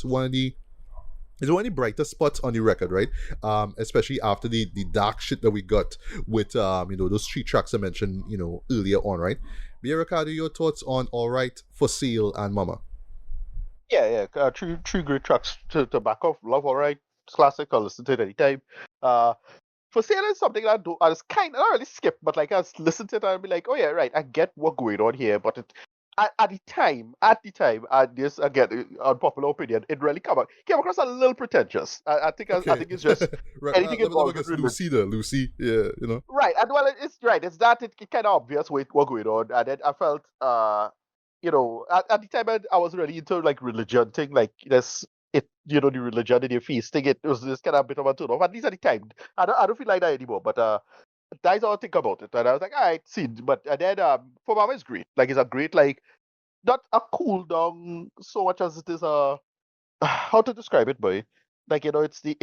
one of the brighter spots on the record, right? Especially after the dark shit that we got with those 3 tracks I mentioned, earlier on, right? But Ricardo, your thoughts on All Right, For Sale, and Momma? True great tracks to back off. Love, all right, it's classic. I'll listen to it anytime. For sale is something I was kind of not really skip, but like I was listen to it and I'd be like, oh yeah, right, I get what's going on here, but at the time, and this again, unpopular opinion, it really came across a little pretentious. I think it's just Right, anything let me involved guess, with Lucy, yeah, right, and well, it's right. It's that it kind of obvious what's going on, and then I felt, at the time I was really into like religion thing, like this. The religion and your feasting, it was this kind of bit of a turn off, at least at the time. I don't feel like that anymore, but that's all I think about it. And I was like, all right, see, but and then for Mama, it's great. Like, it's a great, like, not a cool down so much as it is a how to describe it, boy. Like, it's the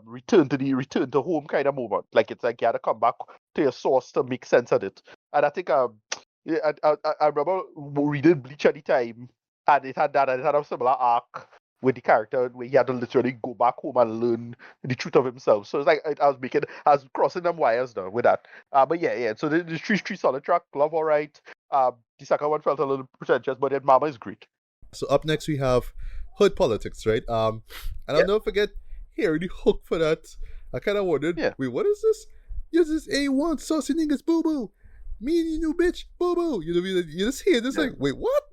return to home kind of moment. Like, it's like you had to come back to your source to make sense of it. And I think yeah, I remember reading Bleach at the time, and it had a similar arc with the character where he had to literally go back home and learn the truth of himself. So it's like I was crossing them wires now with that. But yeah. So the three solid track, Love, all right. The second one felt a little pretentious, but then Mama is great. So up next we have Hood Politics, right? And I'll never forget hearing the hook for that. I kind of wondered, wait, what is this? Yes, this A1 saucy niggas, boo boo. Me and you new bitch, boo boo. You just hear this, like, wait, what?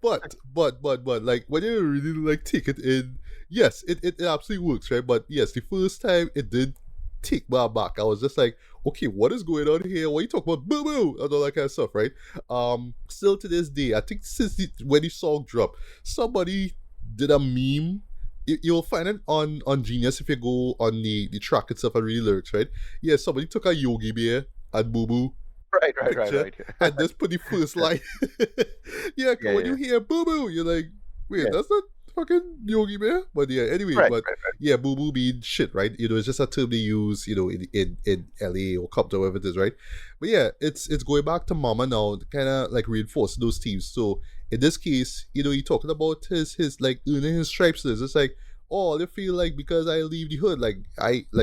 But like, when you really like take it in, yes, it absolutely works, right? But yes, the first time it did take my back. I was just like, okay, what is going on here? What are you talking about? Boo boo and all that kind of stuff, right? Still to this day, I think since when the song dropped, somebody did a meme. You'll find it on Genius if you go on the track itself and read the lyrics, right? Yeah, somebody took a Yogi Bear and Boo Boo. Right. And just put the first line. When you hear Boo Boo, you're like, wait, that's not fucking Yogi Bear. But yeah, anyway, yeah, Boo Boo being shit, right? It's just a term they use, in LA or Compton, whatever it is, right? But yeah, it's going back to Momma now, kind of like reinforce those themes. So in this case, you're talking about his like earning his stripes. It's just like, oh, I feel like because I leave the hood, like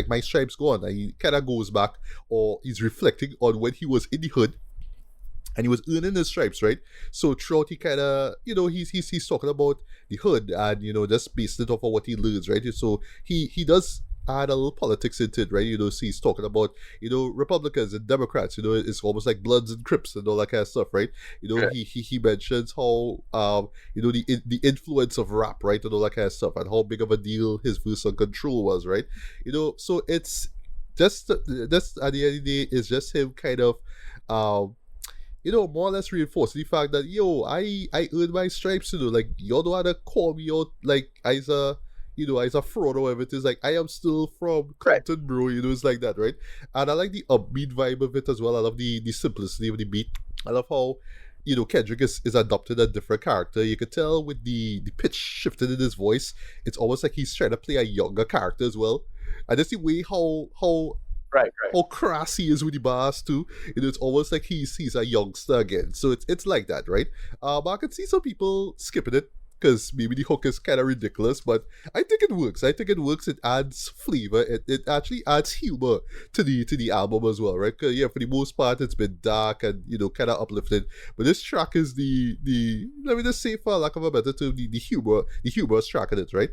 my stripes gone. And he kind of goes back, or he's reflecting on when he was in the hood and he was earning his stripes, right? So throughout he kind of, he's talking about the hood and, just based it off of what he learns, right? So he does add a little politics into it, right? So he's talking about, Republicans and Democrats, it's almost like Bloods and Crips and all that kind of stuff, right? He mentions how, the influence of rap, right? And all that kind of stuff, and how big of a deal his verse on Control was, right? So it's just at the end of the day, it's just him kind of, more or less reinforce the fact that, I earned my stripes, like, you don't have to call me out, like, as a fraud or whatever it is. Like, I am still from Compton, bro, it's like that, right? And I like the upbeat vibe of it as well. I love the simplicity of the beat. I love how Kendrick is adopted a different character. You could tell with the pitch shifted in his voice. It's almost like he's trying to play a younger character as well. And that's the way Right, how crass he is with the bars too. It's almost like he's a youngster again. So it's like that, right? But I could see some people skipping it because maybe the hook is kind of ridiculous, but I think it works. I think it works. It adds flavor. It actually adds humor to the album as well, right? Because yeah, for the most part, it's been dark and kind of uplifted. But this track is the let me just say, for lack of a better term, the humorous track in it, right?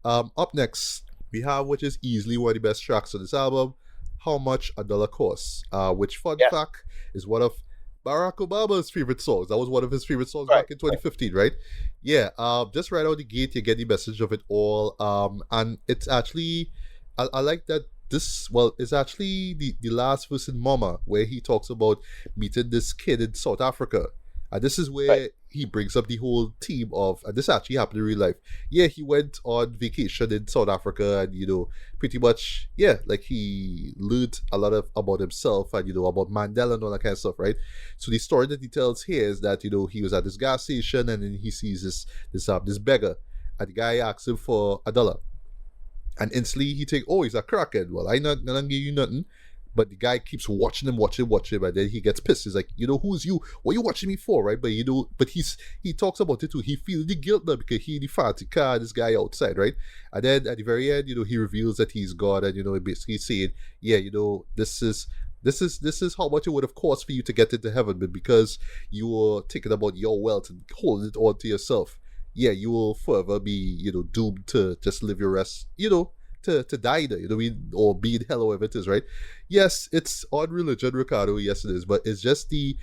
Up next we have, which is easily one of the best tracks on this album, How Much a Dollar Costs, which, fun Yes. fact, is one of Barack Obama's favorite songs. That was one of his favorite songs Right, back in 2015, right? Yeah, just right out the gate, you get the message of it all. And it's actually, I like that this, well, it's actually the last verse in Momma, where he talks about meeting this kid in South Africa. And this is where right. he brings up the whole theme of, and this actually happened in real life. Yeah, he went on vacation in South Africa and, pretty much, yeah, like he learned a lot about himself and, about Mandela and all that kind of stuff, right? So the story that he tells here is that, he was at this gas station and then he sees this beggar. And the guy asks him for $1. And instantly he think, oh, he's a crackhead. Well, I not gonna give you nothing. But the guy keeps watching him, and then he gets pissed. He's like, who's you? What are you watching me for, right? But but he talks about it too. He feels the guilt now because he the fancy car, this guy outside, right? And then at the very end, he reveals that he's God, and basically saying, yeah, this is how much it would have cost for you to get into heaven, but because you were thinking about your wealth and holding it all to yourself, yeah, you will forever be, doomed to just live your rest, to die there, what I mean, or be in hell, or whatever it is, right? Yes, it's on religion, Ricardo. Yes, it is, but it's just I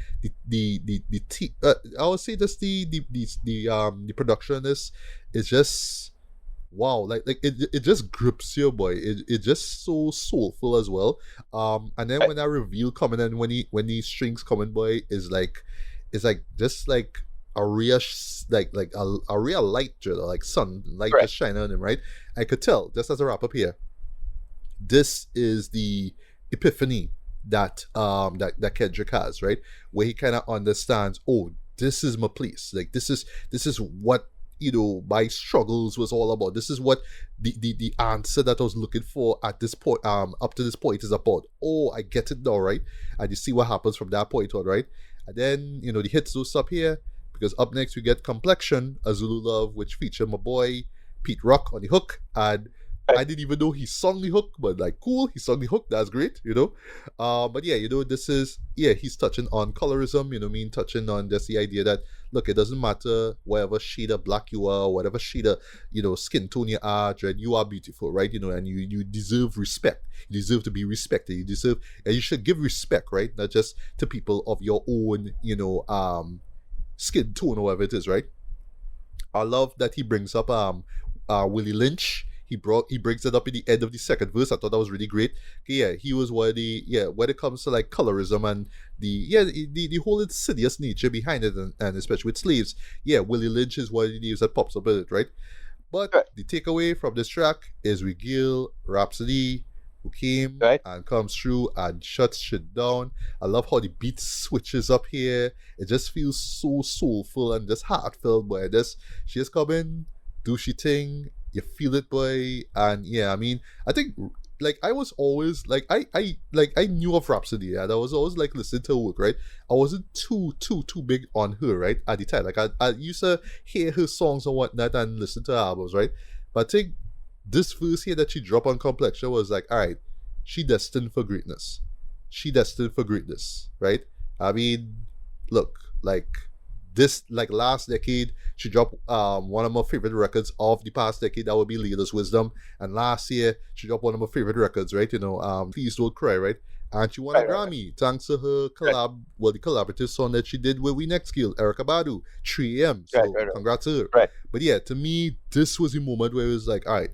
would say just the production on this is just wow, like it just grips you, boy. It just so soulful as well. And then when that reveal coming in, when these strings coming, boy, it's like just like a real a real light, like sun light Right. just shining on him, right? I could tell just as a wrap up here. This is the epiphany that Kendrick has, right? Where he kind of understands, oh, this is my place. Like this is what my struggles was all about. This is what the answer that I was looking for at this point, up to this point, is about. Oh, I get it now, right? And you see what happens from that point on, right? And then the hits those up here, because up next we get Complexion, a Zulu Love, which featured my boy Pete Rock on the hook. And I didn't even know he sung the hook, but like, cool, he sung the hook. That's great, But yeah, this is, yeah, he's touching on colorism, touching on just the idea that, look, it doesn't matter whatever shade of black you are, whatever shade of, skin tone you are, Dread, you are beautiful, right? And you deserve respect. You deserve to be respected. And you should give respect, right? Not just to people of your own, skin tone or whatever it is, right? I love that he brings up Willie Lynch. He brings it up in the end of the second verse. I thought that was really great. Yeah, he was one of the, when it comes to like colorism and the whole insidious nature behind it, and especially with slaves. Yeah, Willie Lynch is one of the names that pops up in it, right? But the takeaway from this track is Regil Rhapsody, who came and comes through and shuts shit down. I love how the beat switches up here. It just feels so soulful and just heartfelt, boy. She just come in, do she thing, you feel it, boy. And yeah, I mean, I think like I was always like I knew of Rhapsody, and I was always like listening to her work, right? I wasn't too big on her, right, at the time. Like I used to hear her songs and whatnot and listen to her albums, right? But I think this verse here that she dropped on Complexion was like, all right, she destined for greatness. She destined for greatness, right? I mean, look, like this, like last decade, she dropped one of my favorite records of the past decade. That would be Leader's Wisdom. And last year, she dropped one of my favorite records, right? Please Don't Cry, right? And she won a Grammy thanks to her the collaborative song that she did with We Next Kill, Erykah Badu, 3am. So congrats to her. Right. But yeah, to me, this was the moment where it was like, all right,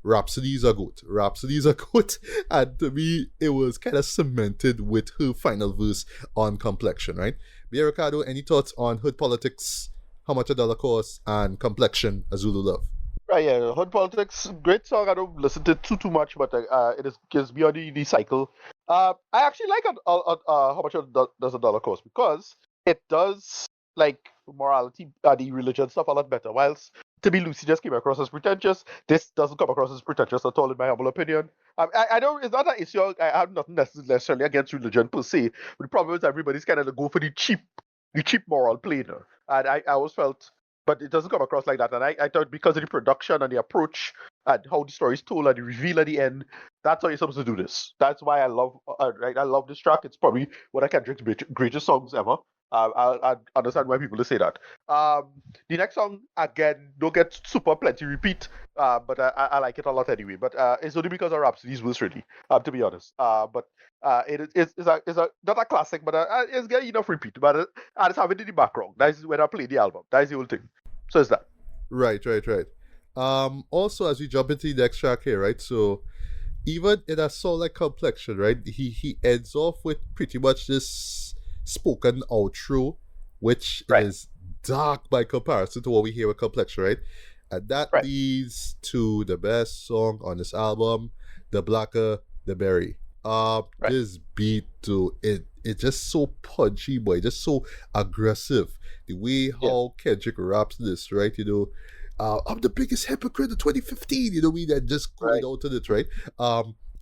Rhapsodies are good. Rhapsodies are good. And to me, it was kind of cemented with her final verse on Complexion, right? But Ricardo, any thoughts on Hood Politics, How Much a Dollar Costs, and Complexion, A Zulu Love? Right, yeah, Hood Politics, great song. I don't listen to it too much, but it gives me on the cycle. I actually like How Much Does a Dollar Cost, because it does like morality and the religion stuff a lot better. Whilst to me, Lucy just came across as pretentious. This doesn't come across as pretentious at all, in my humble opinion. I don't. It's not an issue. I have nothing necessarily against religion per se. But the problem is everybody's kind of go for the cheap moral plane. And I always felt, but it doesn't come across like that. And I thought because of the production and the approach and how the story is told and the reveal at the end, that's how you're supposed to do this. That's why I love, right? I love this track. It's probably one of Kendrick's greatest songs ever. I understand why people say that. The next song again don't get super plenty repeat, but I like it a lot anyway. But it's only because of Rhapsody's verse, really. To be honest. But it's not a classic, but it's getting enough repeat. But I just have it in the background. That's when I play the album. That's the whole thing. So it's that. Right. Also, as we jump into the next track here, right? So even in a song like Complexion, right? He ends off with pretty much this spoken outro, which is dark by comparison to what we hear with Complexion, right? And that leads to the best song on this album, The Blacker the Berry. This beat to it's just so punchy, boy, just so aggressive. The way how Kendrick raps this, right? You know, I'm the biggest hypocrite of 2015, you know me, that just going out to it, right?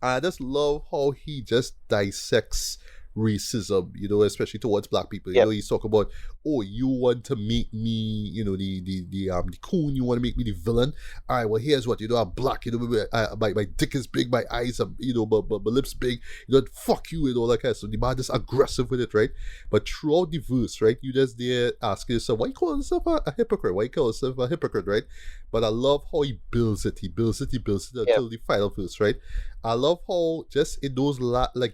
I just love how he just dissects racism, you know, especially towards black people. You know, he's talking about, oh, you want to make me, you know, the coon, you want to make me the villain. All right, well, here's what, you know, I'm black, you know, my dick is big, my eyes are, you know, my lips big, you know, fuck you and all that kind of stuff. The man is aggressive with it, right? But throughout the verse, right, you just there asking yourself, why you call yourself a hypocrite? Why you call yourself a hypocrite, right? But I love how he builds it until the final verse, right? I love how just in those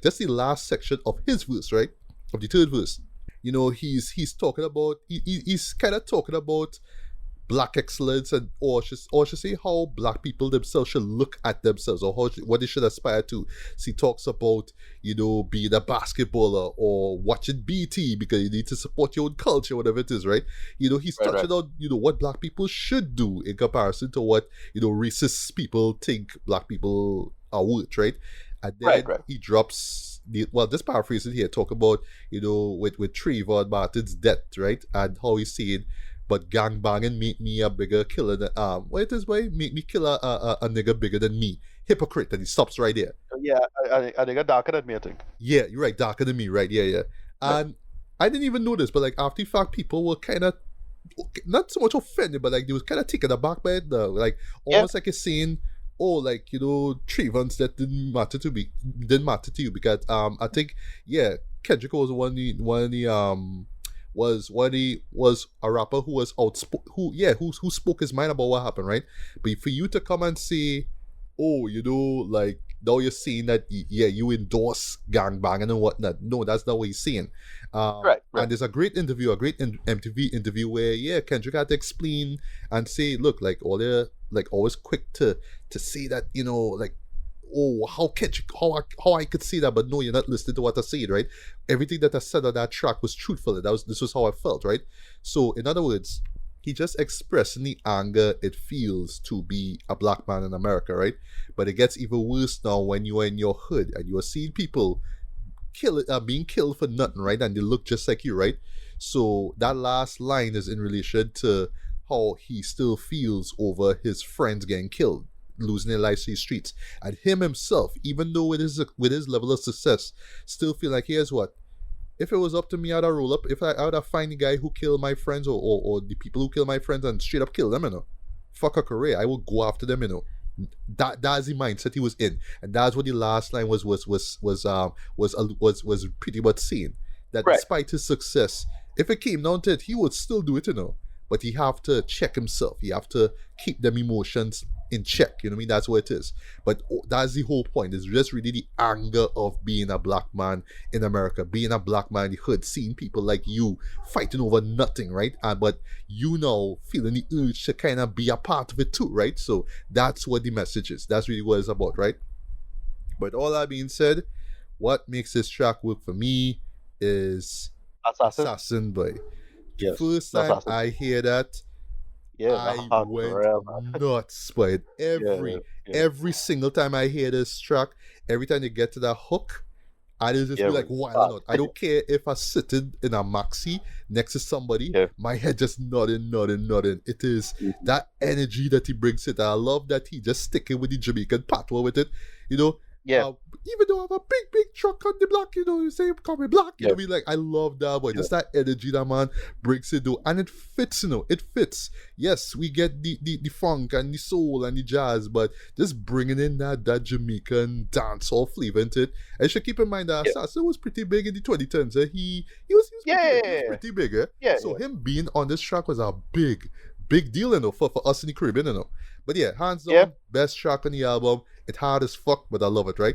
just the last section of his verse, right, of the third verse, you know, he's talking about he's kind of talking about black excellence and or should say how black people themselves should look at themselves or what they should aspire to. So he talks about, you know, being a basketballer or watching BT because you need to support your own culture, whatever it is, right? You know, he's touching on, you know, what black people should do in comparison to what, you know, racist people think black people are worth, right? And then he drops this paraphrasing here, talk about, you know, with Trayvon Martin's death, right? And how he's saying, but gangbanging make me a bigger killer than what it is, boy? Make me kill a nigga bigger than me. Hypocrite. And he stops right there. Yeah, a nigga darker than me, I think. Yeah, you're right, darker than me, right? Yeah. And I didn't even know this, but like after the fact, people were kind of not so much offended, but like they was kind of taken aback by it, though. Like almost like it's saying, oh, like, you know, Trayvon's that didn't matter to you because I think Kendrick was was a rapper who was who spoke his mind about what happened, right? But for you to come and say, oh, you know, like now you're saying that you endorse gangbanging and whatnot. No, that's not what he's saying. And there's a great MTV interview where Kendrick had to explain and say, look, like all they're like always quick to say that, you know, like, oh, how I could say that, but no, you're not listening to what I said, right? Everything that I said on that track was truthful. This was how I felt, right? So in other words, he just expressing the anger it feels to be a black man in America, right? But it gets even worse now when you are in your hood and you are seeing people being killed for nothing, right? And they look just like you, right? So that last line is in relation to how he still feels over his friends getting killed, losing their lives to the streets, and him himself, even though with his level of success, still feel like, here's what, if it was up to me, I'd have roll up. If I would have find the guy who killed my friends or the people who killed my friends and straight up kill them, you know, fuck a career, I will go after them, you know. That's the mindset he was in, and that's what the last line was pretty much saying, that despite his success, if it came down to it, he would still do it, you know. But he have to check himself. He have to keep them emotions in check. You know what I mean? That's what it is. But that's the whole point. It's just really the anger of being a black man in America, being a black man in the hood, seeing people like you fighting over nothing, right? But you now feeling the urge to kind of be a part of it too, right? So that's what the message is. That's really what it's about, right? But all that being said, what makes this track work for me is Assassin, boy. The first time I hear that, I went nuts by it. Every single time I hear this track, every time you get to that hook, And it'll just Yeah, be like man. wilding out. I don't care if I sitting in a maxi next to somebody, Yeah. my head just nodding, nodding, nodding. It is Mhm. that energy that he brings it. I love that he just sticking with the Jamaican patois with it. You know, Yeah. even though I have a big, big truck on the block, you say, call me black, Yeah. I mean, like, I love that, but Yeah. just that energy that man brings it, though. And it fits, it fits. Yes, we get the funk and the soul and the jazz, but just bringing in that Jamaican dancehall flavor into it. I should keep in mind that Yeah. Assassin was pretty big in the 2010s. He was Yeah. pretty Yeah. big. He was Yeah. pretty big, eh? Yeah. So him being on this track was a big, big deal, for us in the Caribbean, But yeah, hands Yeah. down, best track on the album. It hard as fuck, but I love it, right?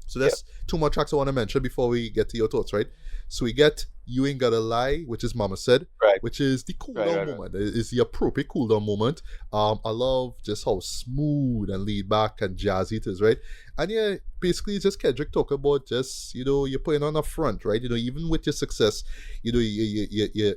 So Yeah. that's two more tracks I want to mention before we get to your thoughts, right? So we get You Ain't Gotta Lie, which is Momma Said, Right. which is the cool Right, down right, right. moment. It's the appropriate cool down moment. I love just how smooth and laid back and jazzy it is, right? And yeah, basically it's just Kendrick talking about just, you're putting on a front, right? Even with your success, you're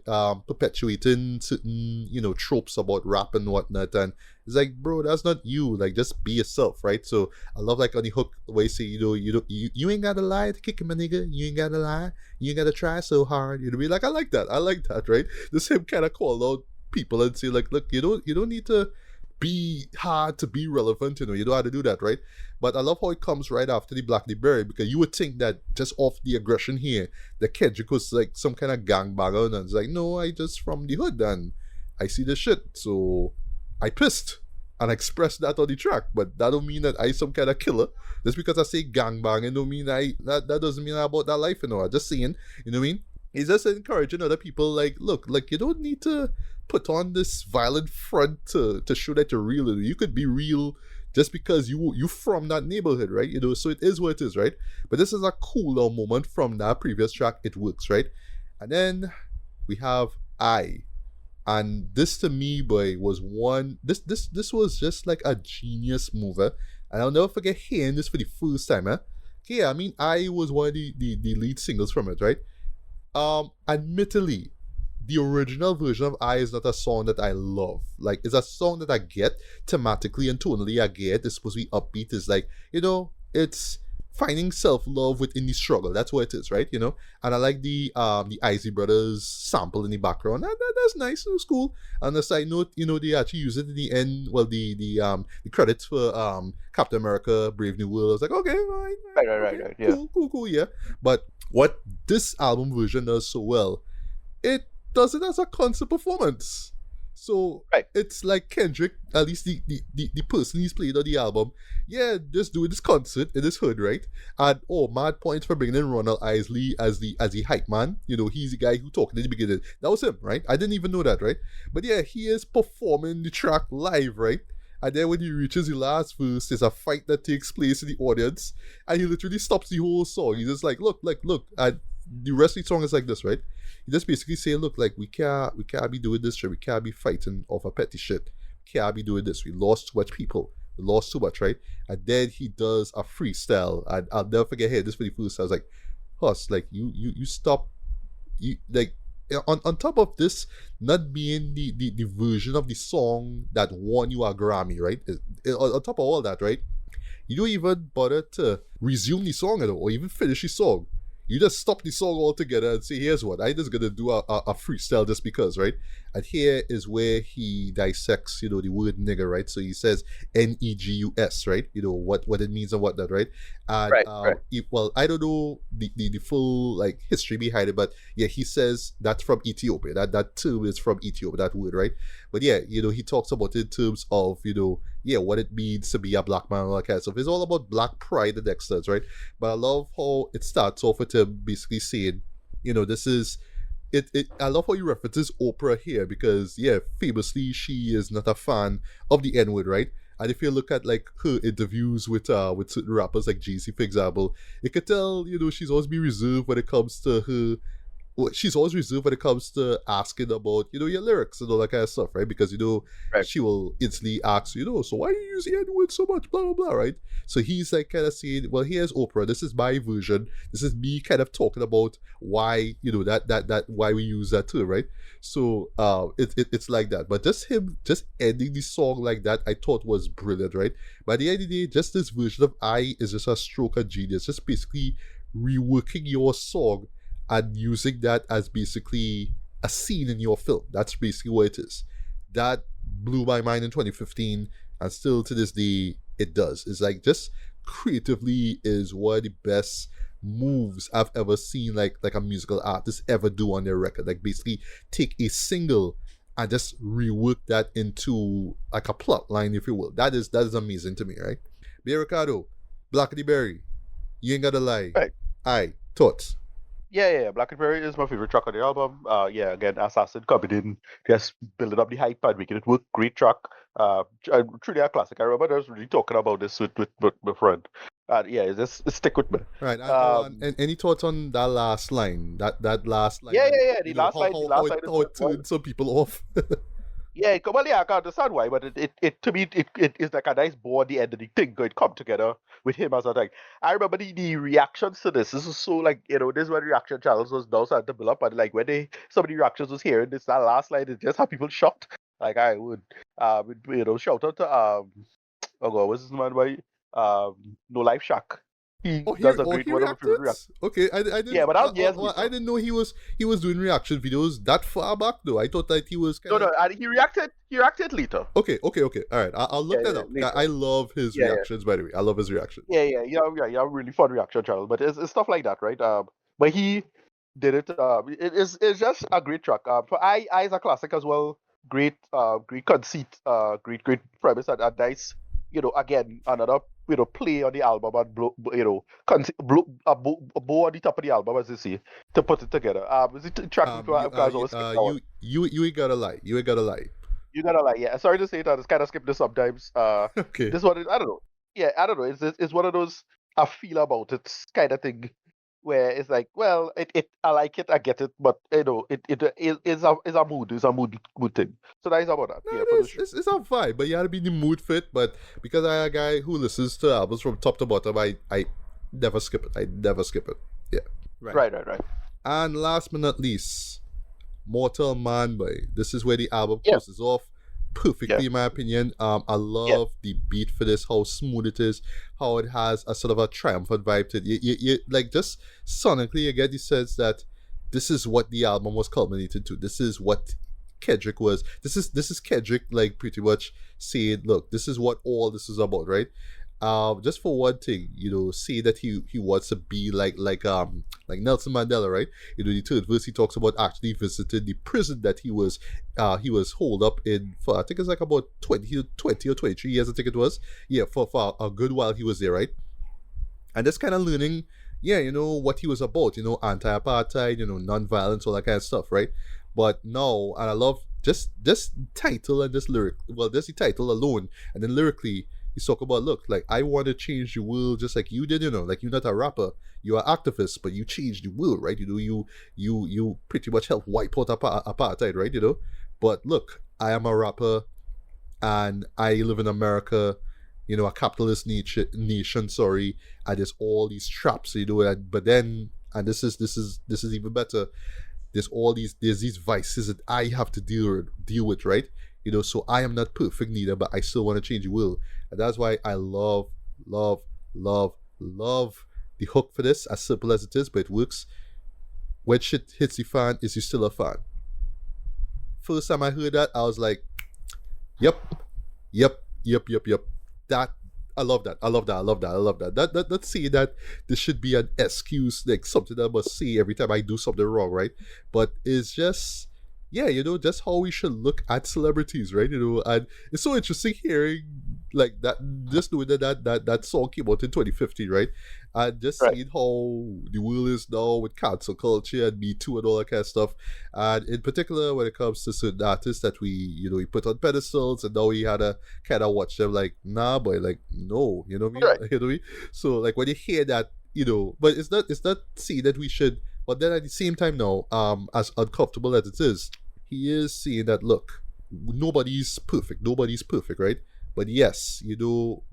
perpetuating certain, tropes about rap and whatnot. And it's like, bro, that's not you. Like, just be yourself, right? So I love like on the hook the way you say, you ain't gotta lie to kick him, a nigga. You ain't gotta lie. You ain't gotta try so hard. Be like, I like that, right? This him kind of call out people and say like, look, you don't need to be hard to be relevant, you don't have to do that, right? But I love how it comes right after the Black the Berry, because you would think that just off the aggression here, the Kendrick was like some kind of gangbanger, and it's like, no, I just from the hood and I see the shit, so I pissed and expressed that on the track. But that don't mean that I some kind of killer. Just because I say gangbang, don't mean that doesn't mean about that life, I'm just saying, you know what I mean? He's just encouraging other people, like, look, like, you don't need to put on this violent front to show that you're real. You could be real just because you from that neighborhood, right? So it is what it is, right? But this is a cooler moment from that previous track. It works, right? And then we have I. And this to me, boy, was one. This was just like a genius mover, and I'll never forget hearing this for the first time. Okay, I mean, I was one of the lead singles from it, right? Admittedly, the original version of I is not a song that I love. Like, it's a song that I get thematically and tonally. I get it's supposed to be upbeat. It's like, it's finding self-love within the struggle. That's what it is, right? And I like the Isley Brothers sample in the background. That's nice. It was cool. On the side note, they actually use it in the end. Well, the credits for Captain America: Brave New World. I was like, okay, all right, Right. Yeah. cool, yeah. But what this album version does so well, it does it as a concert performance. So Right. it's like Kendrick, at least the person he's played on the album, yeah, just doing this concert in his hood, right? And mad points for bringing in Ronald Isley as the hype man. He's the guy who talked in the beginning. That was him, right? I didn't even know that, right? But yeah, he is performing the track live, right? And then when he reaches the last verse, there's a fight that takes place in the audience, and he literally stops the whole song. He's just like, look, and the rest of the song is like this, right? He just basically say, look, like, we can't be doing this shit. We can't be fighting off a petty shit. We can't be doing this. We lost too much people. We lost too much, right? And then he does a freestyle, and I'll never forget here. This for the first time, I was like, Huss, like, you stop, you like. On top of this not being the version of the song that won you a Grammy, right? On top of all that, right? You don't even bother to resume the song at all, or even finish the song. You just stop the song altogether and say, here's what, I just gonna do a freestyle just because, right? And here is where he dissects, the word nigger, right? So he says Negus, right? What it means and whatnot, right? And Right. well, I don't know the full like history behind it, but yeah, he says that's from Ethiopia. That term is from Ethiopia, that word, right? But yeah, he talks about it in terms of, what it means to be a black man and all that kind of stuff. It's all about black pride and excellence, right? But I love how it starts off with him basically saying, this is it. I love how he references Oprah here because, yeah, famously she is not a fan of the N-word, right? And if you look at like her interviews with certain rappers like Jay-Z, for example, you could tell, she's always be reserved when it comes to her. Well, she's always reserved when it comes to asking about, your lyrics and all that kind of stuff, right? Because, Right. she will instantly ask, so why do you use the N-word so much, blah, blah, blah, right? So he's like kind of saying, well, here's Oprah. This is my version. This is me kind of talking about why, that why we use that too, right? So it's like that. But just him just ending the song like that, I thought was brilliant, right? By the end of the day, just this version of I is just a stroke of genius. Just basically reworking your song and using that as basically a scene in your film. That's basically what it is. That blew my mind in 2015, and still to this day it does. It's like just creatively is one of the best moves I've ever seen like a musical artist ever do on their record. Like basically take a single and just rework that into like a plot line, if you will. That is amazing to me, right? Be Ricardo, Black the Berry, you ain't gotta lie. Right. Aye, thoughts. Yeah. Black and Berry is my favorite track on the album. Yeah, again, Assassin coming in, just building up the hype and making it work. Great track. Truly a classic. I remember I was really talking about this with my friend. Yeah, it stick with me. Right, and any thoughts on that last line? That last line. Yeah. And, The last line. The last line how it turned some people off. Yeah, well, yeah, I can understand why, but it to me it is like a nice bow at the end of the thing. It come together with him as a thing. I remember the reactions to this. This is so like this is when reaction channels was now starting to build up, and like when some of the reactions was hearing this that last line, it just had people shocked. Like I would shout out to oh god, what's his man by No Life Shack. He does a great he one of my favorite reacted? reactions. Okay, I didn't. Yeah, but that was years I didn't know he was doing reaction videos that far back though. I thought that he was kind of. No, and he reacted later. Okay. All right, I'll look that up. Later. I love his reactions, by the way. I love his reactions. Yeah, really fun reaction channel. But it's stuff like that, right? But he did it. It's just a great track. For I is a classic as well. Great conceit. Great premise and nice. Again another play on the album and blow a bow on the top of the album, as they say, to put it together. Is it track you ain't gotta lie. You ain't gotta lie. You gotta lie. Yeah, sorry to say that. It's kind of skip this sometimes. Okay. This one, I don't know. Yeah, I don't know. It's one of those I feel about it kind of thing, where it's like, well, I like it, I get it, but it is a mood, thing. So that is about that. No, Yeah, it's a vibe, but you gotta be in the mood for it. But because I'm a guy who listens to albums from top to bottom, I never skip it. Yeah. Right. And last but not least, Mortal Man Boy. This is where the album closes off perfectly, in my opinion. I love the beat for this, how smooth it is, how it has a sort of a triumphant vibe to it. You like just sonically, you get the sense that this is what the album was culminated to. This is what Kendrick was. This is Kendrick like pretty much saying, look, this is what all this is about, right? Just for one thing, say that he wants to be like Nelson Mandela, right? The third verse he talks about actually visiting the prison that he was holed up in for, I think it's like about 20 or 23 years, I think it was. Yeah, for a good while he was there, right? And just kind of learning, what he was about, anti-apartheid, non-violence, all that kind of stuff, right? But now, and I love just title and just lyric. Well, just the title alone, and then lyrically, he's talking about, look, like, I want to change the world just like you did, like you're not a rapper, you're an activist, but you changed the world, right? You pretty much helped wipe out apartheid, right? But look, I am a rapper, and I live in America, a capitalist nation, sorry, and there's all these traps, but then, and this is even better, there's these vices that I have to deal with, right? So I am not perfect neither, but I still want to change the world. And that's why I love the hook for this, as simple as it is, but it works. When shit hits the fan, is you still a fan? First time I heard that, I was like, yep. That, I love that. Let's say that this should be an excuse, like something I must say every time I do something wrong, right? But it's just, just how we should look at celebrities, right? And it's so interesting hearing like that, just knowing that song came out in 2015, right? And just seeing how the world is now with cancel culture and Me Too and all that kind of stuff. And in particular, when it comes to certain artists that we put on pedestals, and now we had to kind of watch them like, nah, boy, like, no, you know what I mean? Right. You know what I mean? So like when you hear that, but it's not saying that we should. But then at the same time now, as uncomfortable as it is, he is saying that, look, nobody's perfect, right? But yes,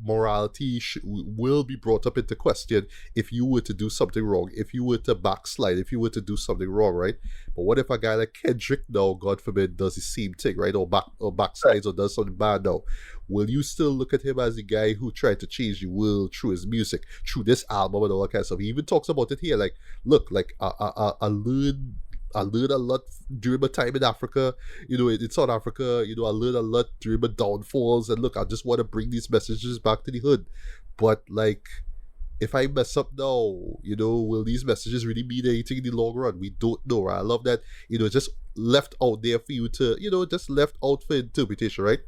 morality will be brought up into question if you were to do something wrong, if you were to backslide, if you were to do something wrong, right? But what if a guy like Kendrick now, God forbid, does the same thing, right? Or Right. backslides or does something bad now? Will you still look at him as the guy who tried to change the world through his music, through this album and all that kind of stuff? He even talks about it here, like, look, like I learned a lot during my time in Africa, in South Africa. I learned a lot during my downfalls. And look, I just want to bring these messages back to the hood. But, like, if I mess up now, will these messages really mean anything in the long run? We don't know, right? I love that, just left out there for you to, just left out for interpretation, right?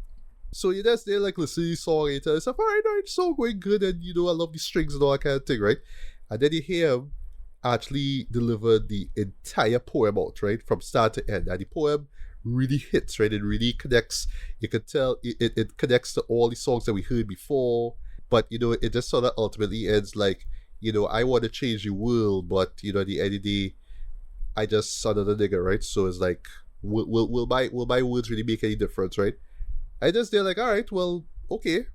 So you're just there, like, listening to the song, and it's like, all right, it's so going good, and, I love the strings and all that kind of thing, right? And then you hear him actually deliver the entire poem out, right? From start to end. And the poem really hits, right? It really connects. You can tell it connects to all the songs that we heard before. But, it just sort of ultimately ends like, I want to change the world, but, at the end of the day, I just saw another nigga, right? So it's like, will my words really make any difference, right? I just, they're like, all right, well, okay.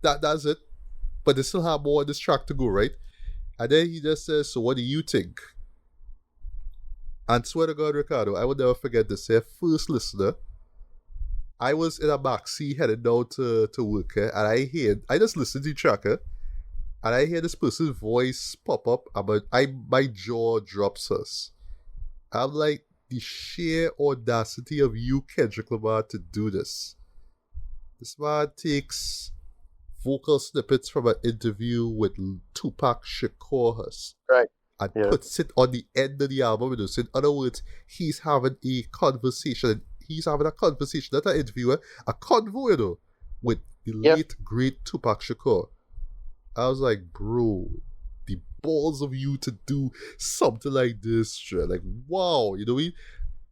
That's it. But they still have more on this track to go, right? And then he just says, so what do you think? And swear to God, Ricardo, I will never forget this. First listener, I was in a backseat headed down to work, and I just listened to the tracker, and I hear this person's voice pop up, but my jaw drops us. I'm like, the sheer audacity of you, Kendrick Lamar, to do this. This man takes vocal snippets from an interview with Tupac Shakur Right. and Yeah. puts it on the end of the album. So in other words, he's having a conversation. He's having a conversation, not an interviewer, a convo, with the late, great Tupac Shakur. I was like, bro, the balls of you to do something like this, like, wow,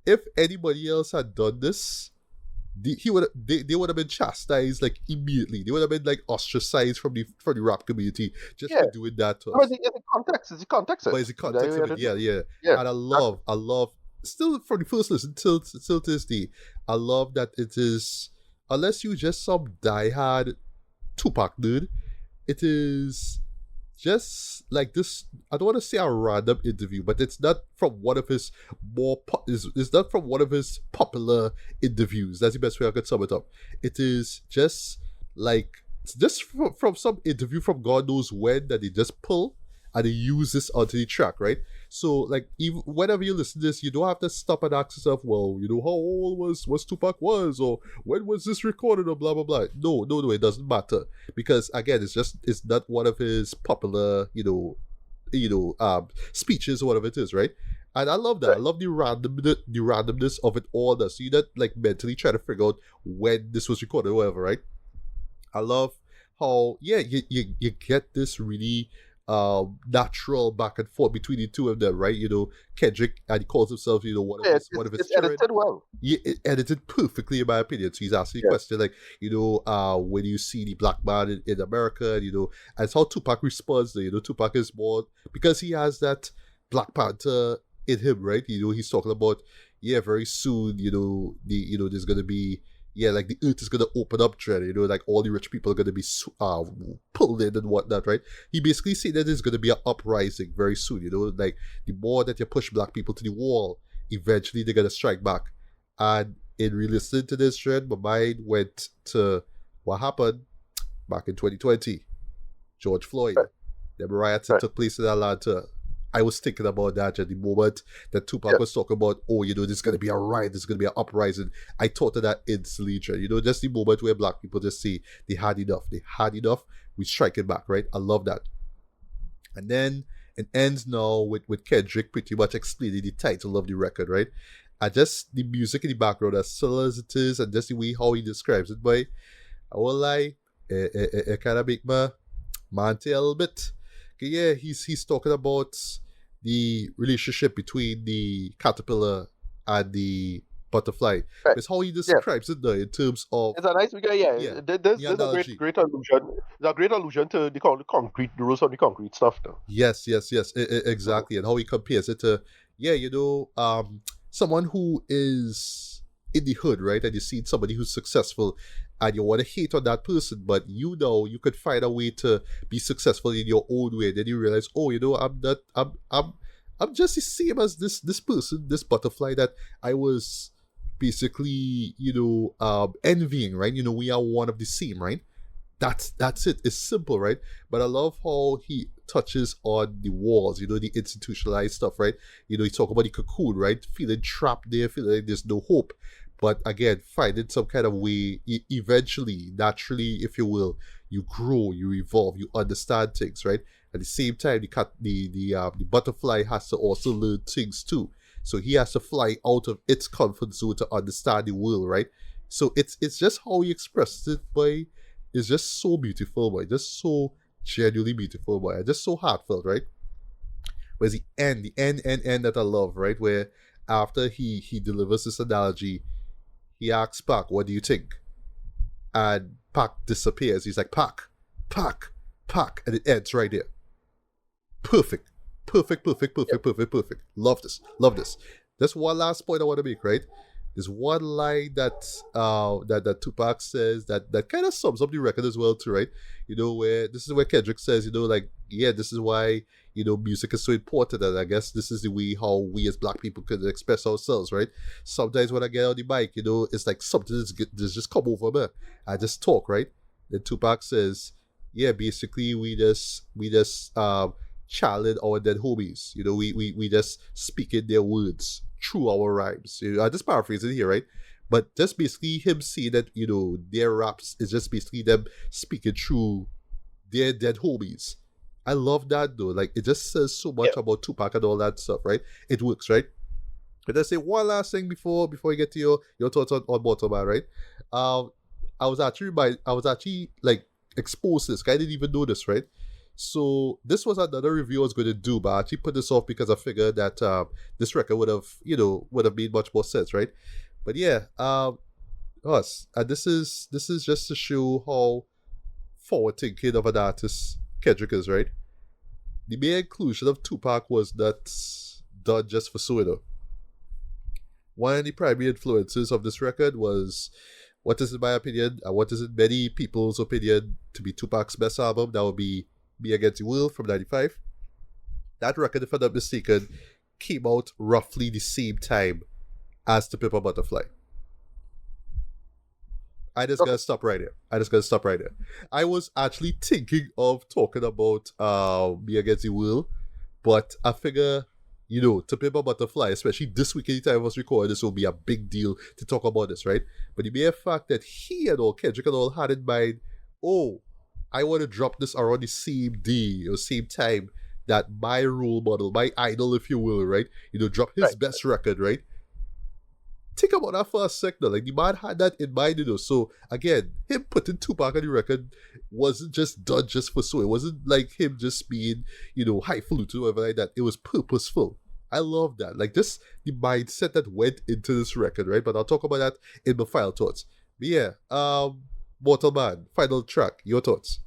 if anybody else had done this, they would have been chastised like immediately. They would have been like ostracized from the rap community just for doing that to us. But it's the context. It's the context. But it's the context of it, yeah. And I love still from the first listen till to this day, I love that it is, unless you just some diehard Tupac dude, it is just like this. I don't want to say a random interview, but it's not from one of his it's not from one of his popular interviews. That's the best way I could sum it up. It is just like from some interview from God knows when that they just pull and they use this onto the track, right? So, like, even whenever you listen to this, you don't have to stop and ask yourself, well, how old was Tupac was, or when was this recorded, or blah blah blah. No, it doesn't matter, because again, it's not one of his popular, speeches or whatever it is, right? And I love that. Right. I love the randomness of it all. That so you're not like mentally trying to figure out when this was recorded or whatever, right? I love how you get this really natural back and forth between the two of them, right? Kendrick, and he calls himself, one of his it's edited well. Yeah, it edited perfectly in my opinion. So he's asking a question like, when you see the black man in America, and it's how Tupac responds. Tupac is more, because he has that Black Panther in him, right? He's talking about, very soon, there's gonna be, like the earth is gonna open up, like all the rich people are gonna be pulled in and whatnot, right? He basically said that there's gonna be an uprising very soon, like the more that you push black people to the wall, eventually they're gonna strike back. And in re-listening to this trend, my mind went to what happened back in 2020, George Floyd. Right. The riots that took place in Atlanta. I was thinking about that at the moment that Tupac was talking about, there's going to be a riot, there's going to be an uprising. I thought of that instantly, just the moment where black people just say they had enough, we strike it back, right? I love that. And then it ends now with Kendrick pretty much explaining the title of the record, right? And just the music in the background, as subtle as it is, and just the way how he describes it, boy, I won't lie, it kind of make my man tail a little bit. Yeah, he's talking about the relationship between the caterpillar and the butterfly. Right. It's how he describes it though, in terms of. It's a nice figure, There's a great allusion. There's a great allusion to the concrete, the rules of the concrete stuff, though. Yes, exactly, and how he compares it to, someone who is in the hood, right? And you see somebody who's successful, and you want to hate on that person, but you know you could find a way to be successful in your own way. Then you realize, oh, you know, I'm just the same as this person, this butterfly that I was basically, you know, envying, right? You know, we are one of the same, right? That's it. It's simple, right? But I love how he touches on the walls, you know, the institutionalized stuff, right? You know, he talk about the cocoon, right? Feeling trapped there, feeling like there's no hope. But again, finding some kind of way, eventually, naturally, if you will, you grow, you evolve, you understand things, right? At the same time, the butterfly has to also learn things too. So he has to fly out of its comfort zone to understand the world, right? So it's just how he expresses it, by it's just so beautiful, boy. Just so genuinely beautiful, boy. Just so heartfelt, right? Where's the end that I love, right? Where after he delivers this analogy, he asks Pac, "What do you think?" And Pac disappears. He's like, "Pac, Pac, Pac," and it ends right there. Perfect, perfect, perfect, perfect, perfect, perfect. Love this, love this. That's one last point I want to make, right? There's one line that Tupac says that kind of sums up the record as well too, right? You know, where this is where Kendrick says, you know, like, yeah, this is why, you know, music is so important, and I guess this is the way how we as black people can express ourselves, right? Sometimes when I get on the mic, you know, it's like something that's just come over me. I just talk, right? Then Tupac says, yeah, basically we just challenge our dead homies. You know, we just speak in their words through our rhymes. You know, I just paraphrase it here, right? But just basically him saying that, you know, their raps is just basically them speaking through their dead homies. I love that though. Like, it just says so much Yeah. about Tupac and all that stuff, right? It works, right? But let's say one last thing before you get to your thoughts on Mortal, right? Um, I was actually like exposed to this. I didn't even know this, right? So this was another review I was going to do, but I actually put this off because I figured that this record would have made much more sense, right? But yeah, us, and this is just to show how forward thinking of an artist Kendrick is, right? The mere inclusion of Tupac was not done just for Suido. One of the primary influences of this record was what is, in my opinion, and what is in many people's opinion, to be Tupac's best album. That would be Be Against the World from '95. That record, if I'm not mistaken, came out roughly the same time as To Pimp a Butterfly. I just gotta stop right there. I was actually thinking of talking about Be Against the World, but I figure, you know, To Pimp a Butterfly, especially this week anytime I was recording, this will be a big deal to talk about this, right? But the mere fact that he and all, Kendrick and all, had in mind, oh, I want to drop this around the same day or same time that my role model, my idol, if you will, right? You know, drop his Right. best record, right? Think about that for a second. Like, the man had that in mind, you know. So again, him putting Tupac on the record wasn't just done just for so. It wasn't like him just being, you know, highfalutin or whatever like that. It was purposeful. I love that. Like, this, the mindset that went into this record, right? But I'll talk about that in my final thoughts. But yeah, Mortal Man, final track. Your thoughts?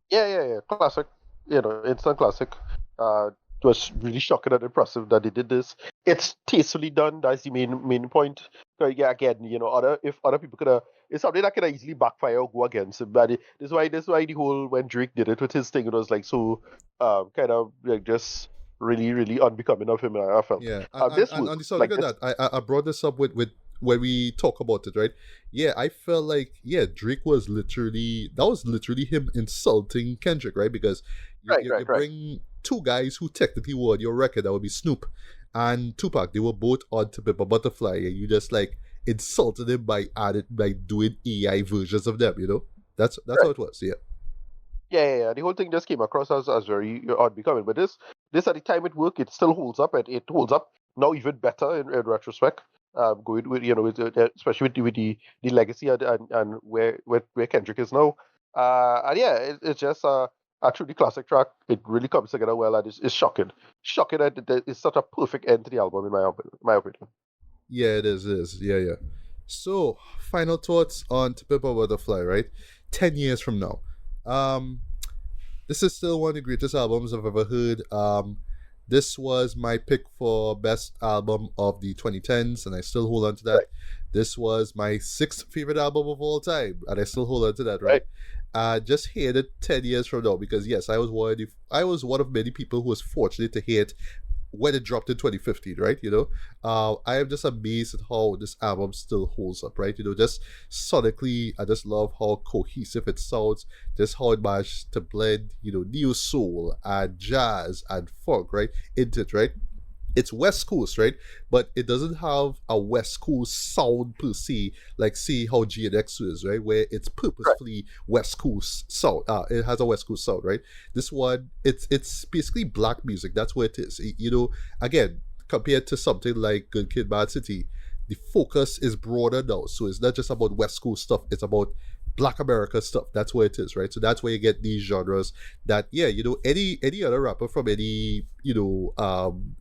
Yeah. Classic. You know, instant classic. It was really shocking and impressive that they did this. It's tastefully done. That's the main point. So, yeah, again, you know, if other people could have, it's something that could easily backfire or go against him. But this why the whole, when Drake did it with his thing, it was like so kind of like just really unbecoming of him. I felt. Yeah, This and on the works subject like of this. that, I brought this up with when we talk about it, right? Yeah, I felt like, yeah, Drake was literally him insulting Kendrick, right? Because you Right. bring two guys who technically were on your record, that would be Snoop and Tupac. They were both on To Pimp a Butterfly, and you just like insulted him by doing AI versions of them. You know, that's how Right. it was. Yeah. Yeah. The whole thing just came across as very unbecoming. But this at the time it worked, it still holds up, and it holds up now even better in retrospect. Going with, you know, especially with the legacy and where Kendrick is now. And yeah, it's just a truly classic track. It really comes together well, and it's shocking that it's such a perfect end to the album in my opinion. Yeah, it is. Yeah. So, final thoughts on To Pimp a Butterfly, right? 10 years from now. Um, this is still one of the greatest albums I've ever heard. This was my pick for best album of the 2010s, and I still hold on to that. Right. This was my sixth favorite album of all time, and I still hold on to that, right? Right. Just hear it 10 years from now, because yes, I was one of many people who was fortunate to hear it when it dropped in 2015, right? I am just amazed at how this album still holds up, right? Just sonically, I just love how cohesive it sounds, just how it managed to blend, neo soul and jazz and funk, right, into it, right? It's West Coast, right? But it doesn't have a West Coast sound per se, like see how GNX is, right? Where it's Right. purposefully West Coast sound. It has a West Coast sound, right? This one, it's basically black music. That's what it is. Again, compared to something like Good Kid, Mad City, the focus is broader now. So it's not just about West Coast stuff. It's about Black America stuff. That's what it is, right? So that's where you get these genres that, yeah, any other rapper from any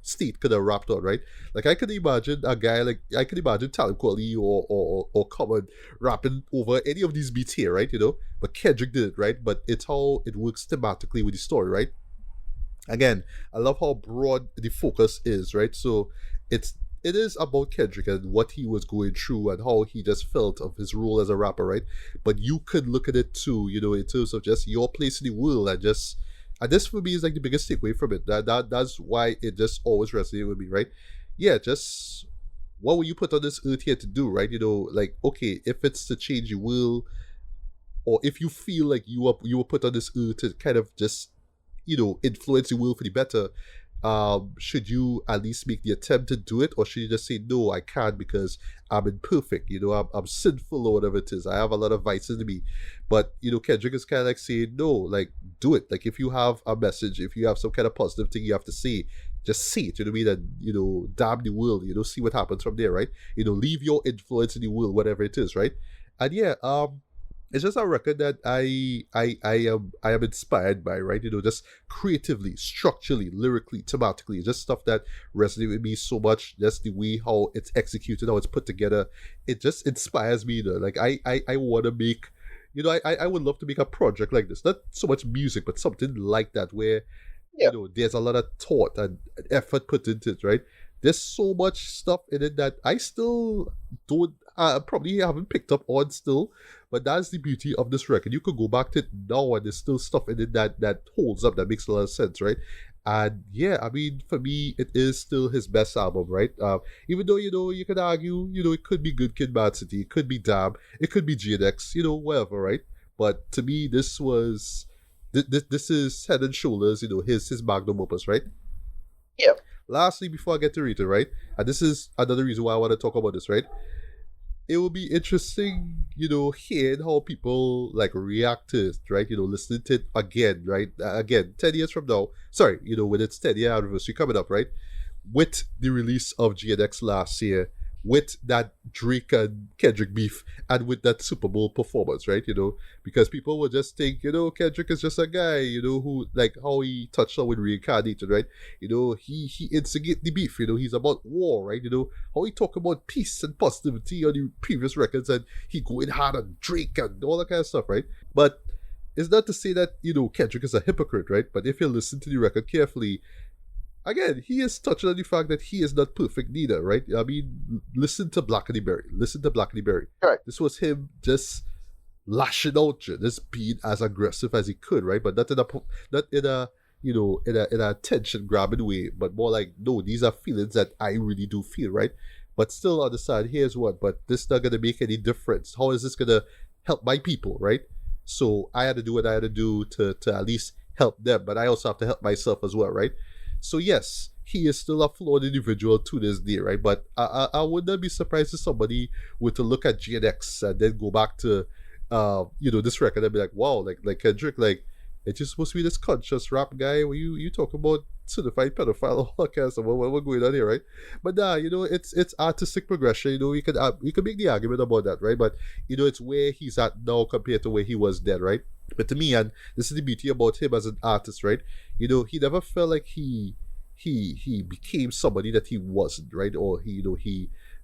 state could have rapped on, right? Like I could imagine a guy like I could imagine Talib Kweli or Common rapping over any of these beats here, right? But Kendrick did it, right? But it's how it works thematically with the story, right? Again, I love how broad the focus is, right? So it is about Kendrick and what he was going through and how he just felt of his role as a rapper, right? But you could look at it too, in terms of just your place in the world and this for me is like the biggest takeaway from it. That's why it just always resonated with me, right? Yeah, just what will you put on this earth here to do, right? Like okay, if it's to change the world, or if you feel like you were put on this earth to kind of just influence the world for the better, should you at least make the attempt to do it, or should you just say no, I can't because I'm imperfect, I'm sinful or whatever it is, I have a lot of vices in me. But Kendrick is kind of like saying no, like do it. Like if you have a message, if you have some kind of positive thing you have to say, just say it. You know what I mean? And damn the world, see what happens from there, right? Leave your influence in the world, whatever it is, right? And yeah, it's just a record that I am inspired by, right? Just creatively, structurally, lyrically, thematically, just stuff that resonated with me so much. Just the way how it's executed, how it's put together, it just inspires me. Like I want to make, I would love to make a project like this. Not so much music, but something like that where Yeah. there's a lot of thought and effort put into it, right? There's so much stuff in it that I still don't probably haven't picked up on still, but that's the beauty of this record. You could go back to it now and there's still stuff in it that holds up, that makes a lot of sense, right? And yeah, I mean, for me, it is still his best album, right? Even though you could argue, it could be Good Kid, Mad City, it could be Damn, it could be GNX, whatever, right? But to me, this is head and shoulders, his magnum opus, right? Yeah. Lastly, before I get to read it, right? And this is another reason why I want to talk about this, right? It will be interesting, hearing how people like react to it, right? Listening to it again, right? Again, 10 years from now. Sorry, with its 10-year anniversary coming up, right? With the release of GNX last year, with that Drake and Kendrick beef, and with that Super Bowl performance, right? Because people will just think, Kendrick is just a guy, who like how he touched on with reincarnated, right? He instigate the beef, he's about war, right? How he talk about peace and positivity on the previous records, and he going hard on Drake and all that kind of stuff, right? But it's not to say that, Kendrick is a hypocrite, right? But if you listen to the record carefully, again, he is touching on the fact that he is not perfect neither, right? I mean, listen to Black and the Berry. Listen to Black and the Berry. Right. This was him just lashing out, just being as aggressive as he could, right? But not in a in a attention grabbing way, but more like, no, these are feelings that I really do feel, right? But still on the side, here's what, but this not gonna make any difference. How is this gonna help my people, right? So I had to do what I had to do to at least help them, but I also have to help myself as well, right? So yes, he is still a flawed individual to this day, right? But I would not be surprised if somebody were to look at GNX and then go back to this record and be like, wow, like Kendrick, like it's just supposed to be this conscious rap guy where you talk about certified pedophile, all that kind of stuff. What going on here, right? But nah, it's artistic progression. You could make the argument about that, right? But it's where he's at now compared to where he was then, right? But to me, and this is the beauty about him as an artist, right? He never felt like he became somebody that he wasn't, right? Or he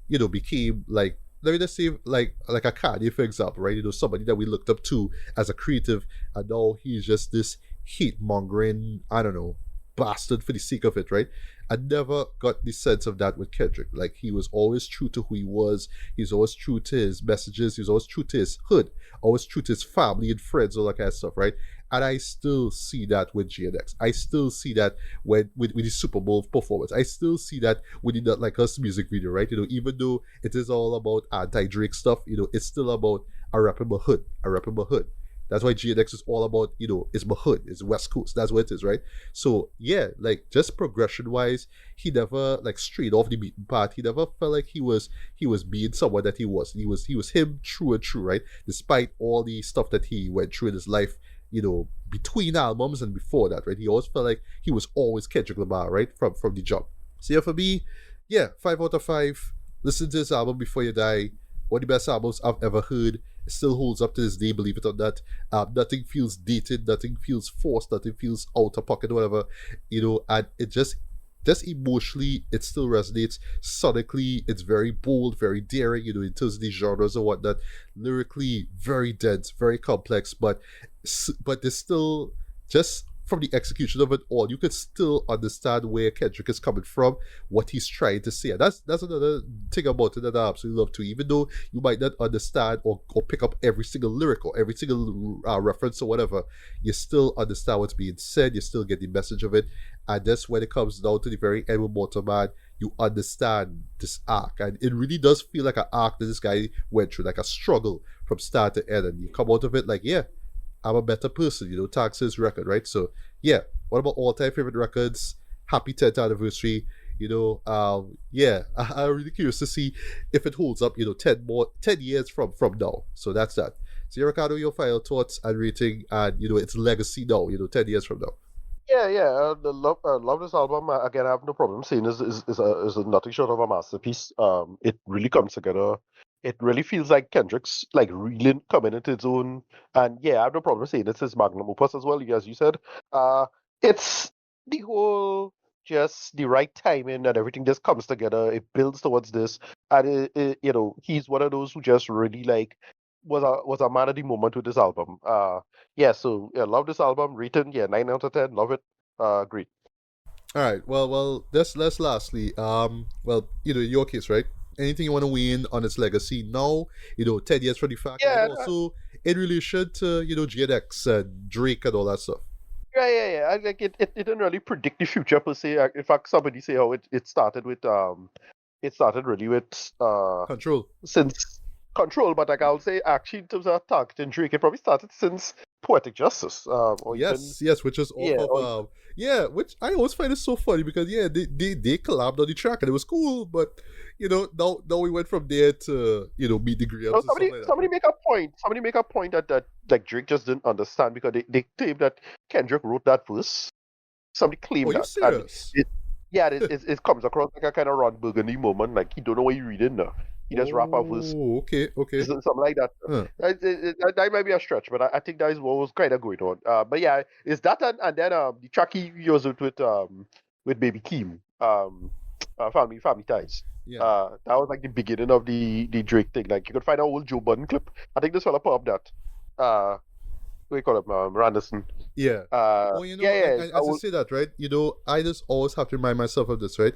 became like, let me just say like a Kanye, for example, right? Somebody that we looked up to as a creative, and now he's just this hate mongering, I don't know, bastard for the sake of it, right? I never got the sense of that with Kendrick. Like, he was always true to who he was. He's always true to his messages. He's always true to his hood, always true to his family and friends, all that kind of stuff, right? And I still see that with GNX. I still see that with the Super Bowl performance. I still see that with the Not Like Us music video, right? Even though it is all about anti-Drake stuff, it's still about a rap in my hood, a rap in my hood. That's why GNX is all about, it's my hood, it's West Coast. That's what it is, right? So yeah, like, just progression wise, he never like strayed off the beaten path. He never felt like he was being someone that he was. He was him true and true, right? Despite all the stuff that he went through in his life, between albums and before that, right? He always felt like he was always Kendrick Lamar, right? From the jump. So yeah, for me, yeah, 5 out of 5. Listen to this album before you die. One of the best albums I've ever heard. It still holds up to this day, believe it or not. Nothing feels dated, nothing feels forced, nothing feels out of pocket, whatever. And it just emotionally, it still resonates. Sonically, it's very bold, very daring, in terms of the genres and whatnot. Lyrically, very dense, very complex, but there's still, just from the execution of it all, you could still understand where Kendrick is coming from, what he's trying to say. And that's another thing about it that I absolutely love too. Even though you might not understand or pick up every single lyric or every single reference or whatever, you still understand what's being said. You still get the message of it. And that's when it comes down to the very end with Mortal Man, you understand this arc. And it really does feel like an arc that this guy went through, like a struggle from start to end. And you come out of it like, yeah, I'm a better person, thanks to his record, right? So, yeah, what about all-time favorite records? Happy 10th anniversary, yeah, I'm really curious to see if it holds up, 10 years from now. So that's that. So, Ricardo, your final thoughts and rating and, its legacy now, 10 years from now. Yeah. Love this album. Again, I have no problem saying is nothing short of a masterpiece. It really comes together. It really feels like Kendrick's like really coming into its own. And yeah, I have no problem saying it's his magnum opus as well, as you said. It's the whole just the right timing and everything just comes together. It builds towards this, and he's one of those who just really like was a man of the moment with this album. Yeah, so yeah, love this album. Written, yeah, 9 out of 10. Love it. Great. All right. Well. Let's lastly. Well, in your case, right? Anything you want to weigh in on its legacy now? 10 years from the fact, Yeah, and also in relation to GNX and Drake and all that stuff. yeah. I like it. It didn't really predict the future per se. In fact, somebody say how it started with it started really with Control. since Control, but like I'll say actually in terms of targeting Drake, it probably started since Poetic Justice. Or Yes, even which is yeah, off of which I always find it so funny because they collabed on the track and it was cool, but now we went from there to meet the Grams and stuff like that. Somebody make a point. Somebody make a point that like Drake just didn't understand because they claimed that Kendrick wrote that verse. Somebody claimed Oh, you that. And serious? it comes across like a kind of Ron Burgundy moment, like he don't know what he reading now. He just rap a verse. Oh, okay. Something like that. Huh. That might be a stretch, but I think that is what was kind of going on. But yeah, is that and then the track he used it with Baby Keem, family ties. Yeah. That was like the beginning of the Drake thing. Like you could find an old Joe Budden clip. I think this fella put up that. What do you call him? Randerson. Yeah. And as you say that, right? I just always have to remind myself of this, right?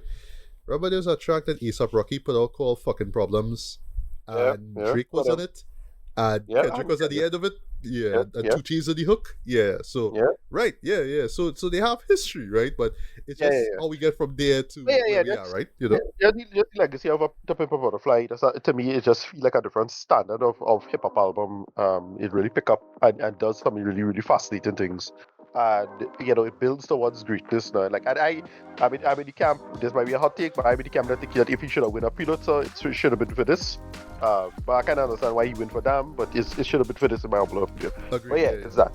Remember there's a track that A$AP Rocky put out called Fucking Problems, and Drake was on it, and Kendrick was at the end of it, and 2 Chainz on the hook, so right, so they have history, right? But it's just how we get from there to where we are, right? The legacy of the Pimp a Butterfly, to me, it just feels like a different standard of hip hop album. It really pick up and does some really, really fascinating things. And it builds towards greatness now. Like, and I'm in the camp. This might be a hot take, but I'm in the camp that think that if he should have won a Pulitzer, it should have been for this. But I kind of understand why he went for Damn, but it should have been for this in my humble opinion. Agreed, But it's that.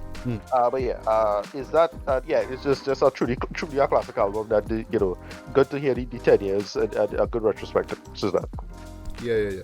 Is that? It's just a truly a classic album that good to hear the 10 years and a good retrospective. It's just that. Yeah.